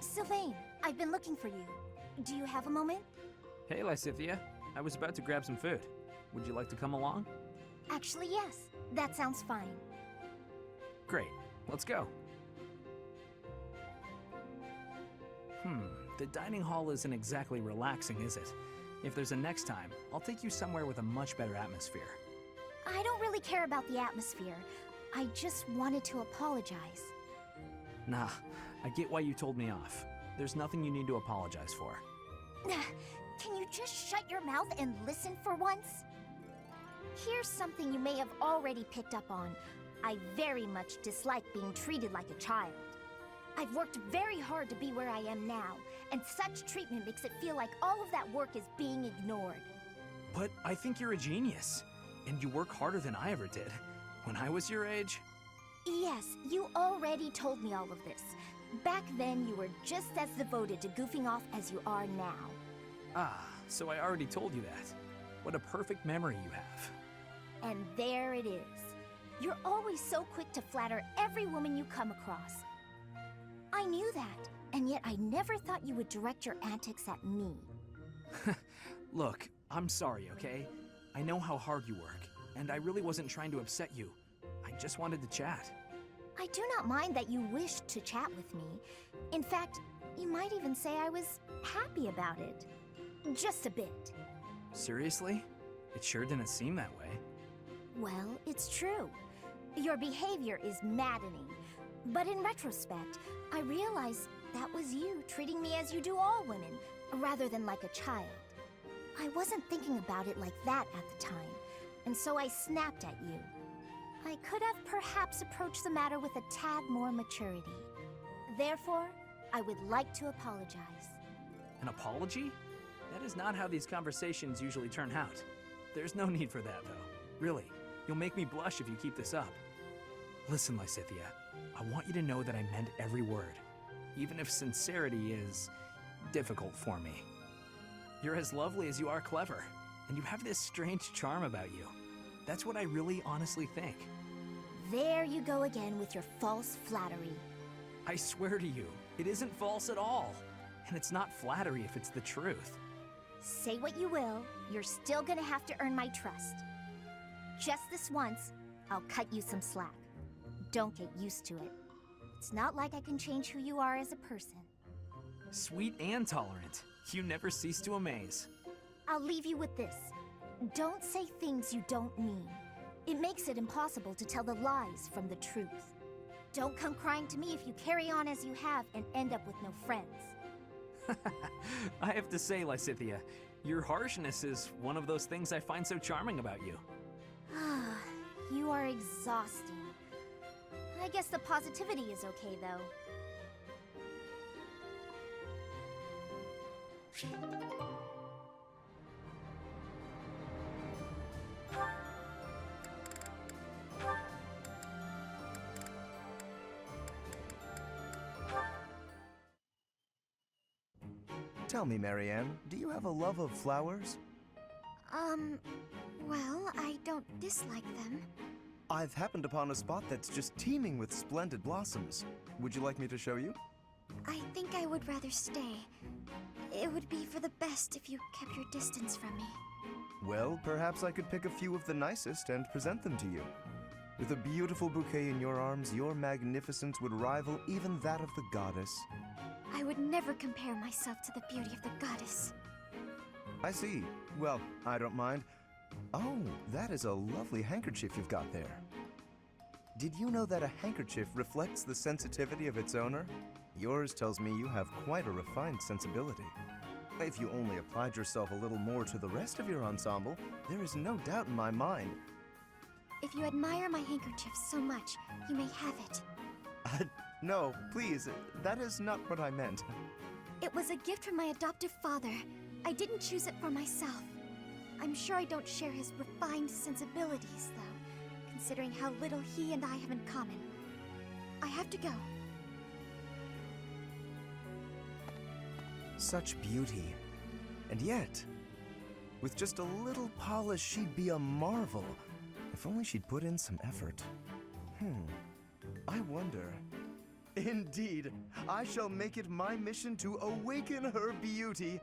[SPEAKER 15] Sylvain, I've been looking for you. Do you have a moment?
[SPEAKER 11] Hey, Lysithia. I was about to grab some food. Would you like to come along?
[SPEAKER 15] Actually, yes. That sounds fine.
[SPEAKER 11] Great. Let's go. The dining hall isn't exactly relaxing, is it? If there's a next time, I'll take you somewhere with a much better atmosphere.
[SPEAKER 15] I don't really care about the atmosphere. I just wanted to apologize.
[SPEAKER 11] Nah, I get why you told me off. There's nothing you need to apologize for.
[SPEAKER 15] Can you just shut your mouth and listen for once? Here's something you may have already picked up on. I very much dislike being treated like a child. I've worked very hard to be where I am now, and such treatment makes it feel like all of that work is being ignored.
[SPEAKER 11] But I think you're a genius. and you work harder than I ever did. When I was your age...
[SPEAKER 15] Yes, you already told me all of this. Back then, you were just as devoted to goofing off as you are now.
[SPEAKER 11] Ah, so I already told you that. What a perfect memory you have.
[SPEAKER 15] And there it is. You're always so quick to flatter every woman you come across. I knew that, and yet I never thought you would direct your antics at me.
[SPEAKER 11] Look, I'm sorry, okay? I know how hard you work, and I really wasn't trying to upset you. I just wanted to chat.
[SPEAKER 15] I do not mind that you wished to chat with me. In fact, you might even say I was happy about it. Just a bit.
[SPEAKER 11] Seriously? It sure didn't seem that way.
[SPEAKER 15] Well, it's true. Your behavior is maddening. But in retrospect, I realize that was you treating me as you do all women, rather than like a child. I wasn't thinking about it like that at the time, and so I snapped at you. I could have perhaps approached the matter with a tad more maturity. Therefore, I would like to apologize.
[SPEAKER 11] An apology? That is not how these conversations usually turn out. There's no need for that, though. Really, you'll make me blush if you keep this up. Listen, Lysithea, I want you to know that I meant every word, even if sincerity is difficult for me. You're as lovely as you are clever, and you have this strange charm about you. That's what I really honestly think.
[SPEAKER 15] There you go again with your false flattery.
[SPEAKER 11] I swear to you, it isn't false at all. And it's not flattery if it's the truth.
[SPEAKER 15] Say what you will, you're still gonna have to earn my trust. Just this once, I'll cut you some slack. Don't get used to it. It's not like I can change who you are as a person.
[SPEAKER 11] Sweet and tolerant. You never cease to amaze.
[SPEAKER 15] I'll leave you with this. Don't say things you don't mean. It makes it impossible to tell the lies from the truth. Don't come crying to me if you carry on as you have and end up with no friends.
[SPEAKER 11] I have to say, Lysithea, your harshness is one of those things I find so charming about you.
[SPEAKER 15] Ah, you are exhausting. I guess the positivity is okay, though.
[SPEAKER 16] Tell me, Marianne, do you have a love of flowers?
[SPEAKER 13] Well, I don't dislike them.
[SPEAKER 16] I've happened upon a spot that's just teeming with splendid blossoms. Would you like me to show you?
[SPEAKER 13] I think I would rather stay. It would be for the best if you kept your distance from me.
[SPEAKER 16] Well, perhaps I could pick a few of the nicest and present them to you. With a beautiful bouquet in your arms, your magnificence would rival even that of the goddess.
[SPEAKER 13] I would never compare myself to the beauty of the goddess.
[SPEAKER 16] I see. Well, I don't mind. Oh, that is a lovely handkerchief you've got there. Did you know that a handkerchief reflects the sensitivity of its owner? Yours tells me you have quite a refined sensibility. If you only applied yourself a little more to the rest of your ensemble, there is no doubt in my mind.
[SPEAKER 13] If you admire my handkerchief so much, you may have it.
[SPEAKER 16] No, please, that is not what I meant.
[SPEAKER 13] It was a gift from my adoptive father. I didn't choose it for myself. I'm sure I don't share his refined sensibilities, though, considering how little he and I have in common. I have to go.
[SPEAKER 16] Such beauty. And yet, with just a little polish, she'd be a marvel. If only she'd put in some effort. I wonder. Indeed, I shall make it my mission to awaken her beauty.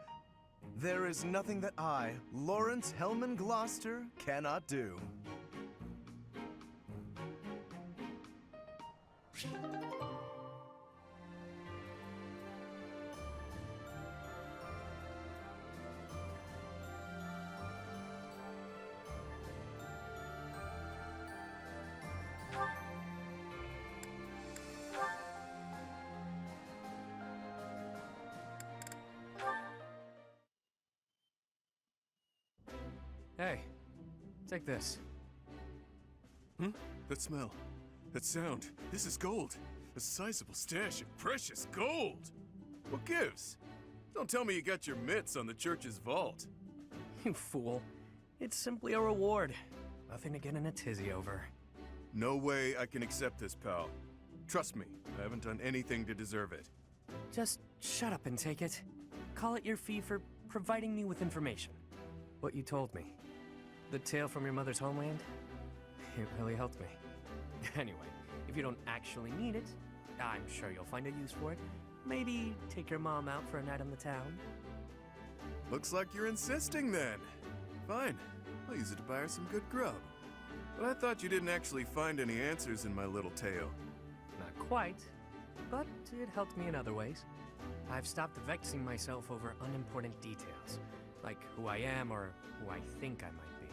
[SPEAKER 16] There is nothing that I, Lawrence Hellman Gloucester, cannot do.
[SPEAKER 6] Hey, take this.
[SPEAKER 10] That smell. That sound. This is gold. A sizable stash of precious gold. What gives? Don't tell me you got your mitts on the church's vault.
[SPEAKER 11] You fool. It's simply a reward.
[SPEAKER 6] Nothing to get in a tizzy over.
[SPEAKER 10] No way I can accept this, pal. Trust me, I haven't done anything to deserve it.
[SPEAKER 6] Just shut up and take it. Call it your fee for providing me with information. What you told me. The tale from your mother's homeland? It really helped me. Anyway, if you don't actually need it, I'm sure you'll find a use for it. Maybe take your mom out for a night on the town.
[SPEAKER 10] Looks like you're insisting then. Fine, I'll use it to buy her some good grub. But I thought you didn't actually find any answers in my little tale.
[SPEAKER 6] Not quite, but it helped me in other ways. I've stopped vexing myself over unimportant details, like who I am or who I think I might be.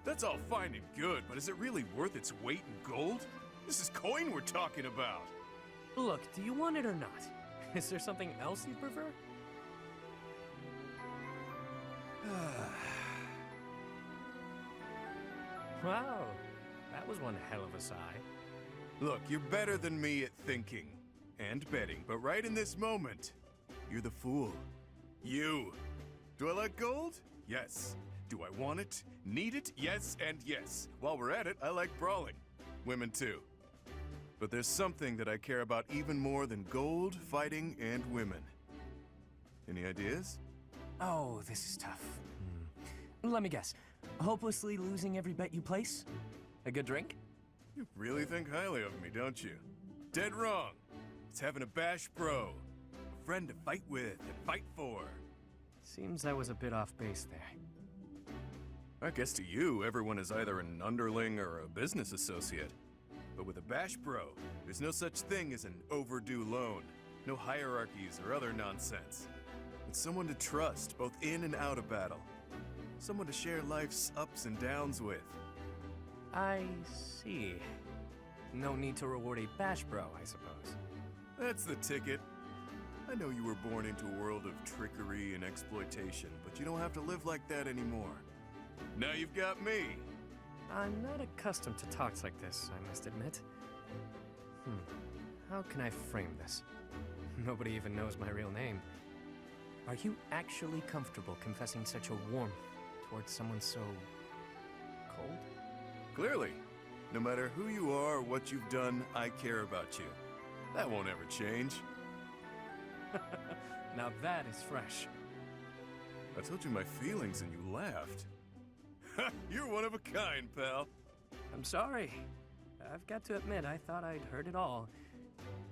[SPEAKER 10] That's all fine and good, but is it really worth its weight in gold? This is coin we're talking about.
[SPEAKER 6] Look, do you want it or not? Is there something else you prefer? Wow, that was one hell of a sigh.
[SPEAKER 10] Look, you're better than me at thinking and betting, but right in this moment, you're the fool. You. Do I like gold? Yes. Do I want it? Need it? Yes and yes. While we're at it, I like brawling. Women too. But there's something that I care about even more than gold, fighting, and women. Any ideas?
[SPEAKER 6] Oh, this is tough. Let me guess. Hopelessly losing every bet you place? A good drink?
[SPEAKER 10] You really think highly of me, don't you? Dead wrong. It's having a bash bro. A friend to fight with and fight for.
[SPEAKER 6] Seems I was a bit off base there.
[SPEAKER 10] I guess to you, everyone is either an underling or a business associate. But with a bash bro, there's no such thing as an overdue loan. No hierarchies or other nonsense. It's someone to trust, both in and out of battle. Someone to share life's ups and downs with.
[SPEAKER 6] I see. No need to reward a bash bro, I suppose.
[SPEAKER 10] That's the ticket. I know you were born into a world of trickery and exploitation, but you don't have to live like that anymore. Now you've got me.
[SPEAKER 6] I'm not accustomed to talks like this, I must admit. How can I frame this? Nobody even knows my real name. Are you actually comfortable confessing such a warmth towards someone so cold?
[SPEAKER 10] Clearly. No matter who you are or what you've done, I care about you. That won't ever change.
[SPEAKER 6] Now that is fresh.
[SPEAKER 10] I told you my feelings and you laughed. You're one of a kind, pal.
[SPEAKER 6] I'm sorry. I've got to admit, I thought I'd heard it all.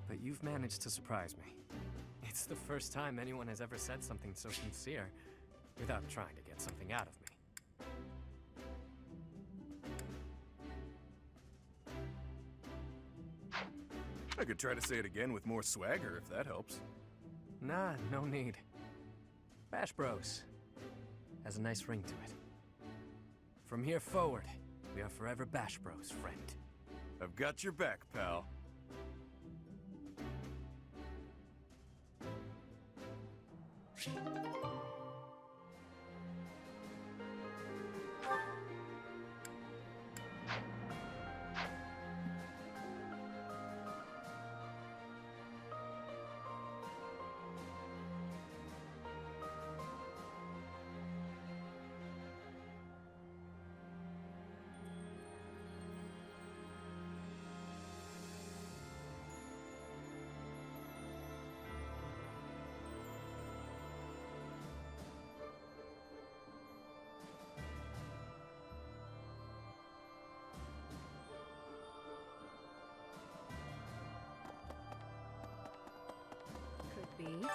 [SPEAKER 6] But you've managed to surprise me. It's the first time anyone has ever said something so sincere without trying to get something out of me.
[SPEAKER 10] I could try to say it again with more swagger if that helps.
[SPEAKER 6] Nah, no need. Bash Bros has a nice ring to it. From here forward, we are forever Bash Bros, friend.
[SPEAKER 10] I've got your back, pal.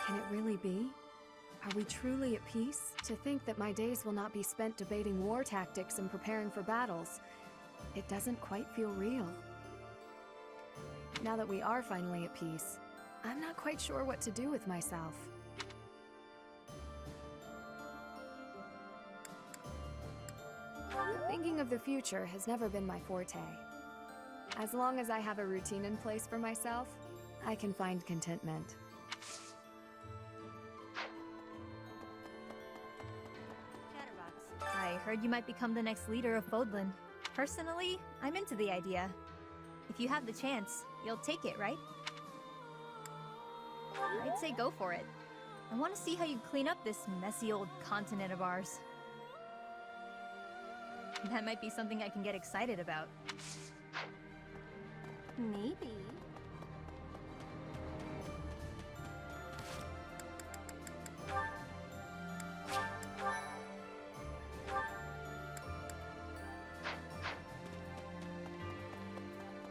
[SPEAKER 8] Can it really be? Are we truly at peace? To think that my days will not be spent debating war tactics and preparing for battles, it doesn't quite feel real. Now that we are finally at peace, I'm not quite sure what to do with myself. Thinking of the future has never been my forte. As long as I have a routine in place for myself, I can find contentment.
[SPEAKER 15] I heard you might become the next leader of Fodlan. Personally, I'm into the idea. If you have the chance, you'll take it, right? I'd say go for it. I want to see how you clean up this messy old continent of ours.
[SPEAKER 17] That might be something I can get excited about.
[SPEAKER 8] Maybe.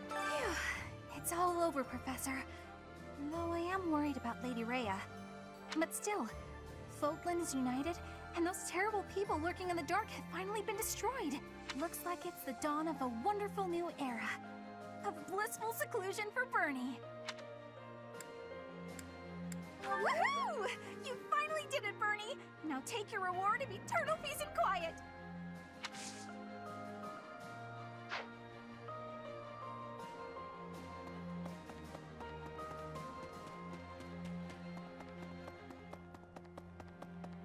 [SPEAKER 8] Phew. It's all over, Professor. Though I am worried about Lady Rhea. But still, Folkland is united, and those terrible people lurking in the dark have finally been destroyed. Looks like it's the dawn of a wonderful new era. Of blissful seclusion for Bernie. Woohoo! You finally did it, Bernie! Now take your reward of eternal peace and quiet!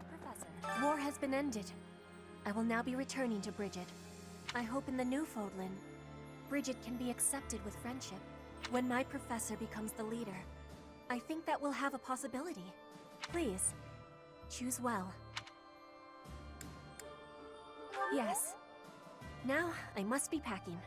[SPEAKER 18] Professor, war has been ended. I will now be returning to Bridget. I hope in the new Fodlan, Bridget can be accepted with friendship. When my professor becomes the leader, I think that will have a possibility. Please, choose well. Yes. Now, I must be packing.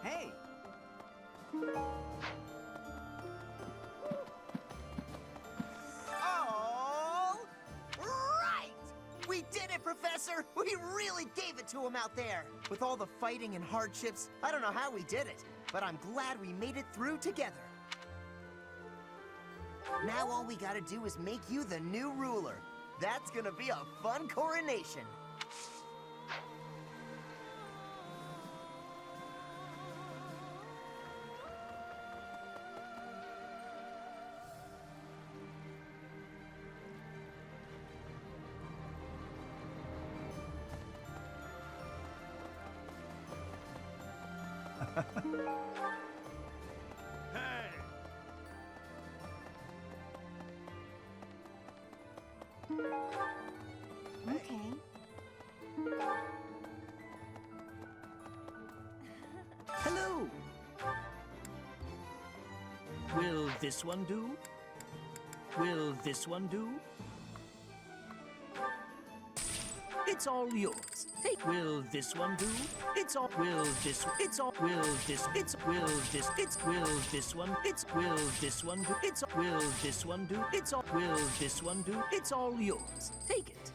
[SPEAKER 12] Hey!
[SPEAKER 5] All right! We did it, Professor! We really gave it to him out there! With all the fighting and hardships, I don't know how we did it, but I'm glad we made it through together. Now all we gotta do is make you the new ruler. That's gonna be a fun coronation.
[SPEAKER 9] Hey!
[SPEAKER 8] Okay.
[SPEAKER 19] Hello! Will this one do? Will this one do? It's all yours. Take. Will this one do? It's all. Will this? It's all. Will this? It's. Will this? It's. Will this one? It's. Will this one do? It's. Will this one do? It's all. Will this one do? It's all yours. Take it.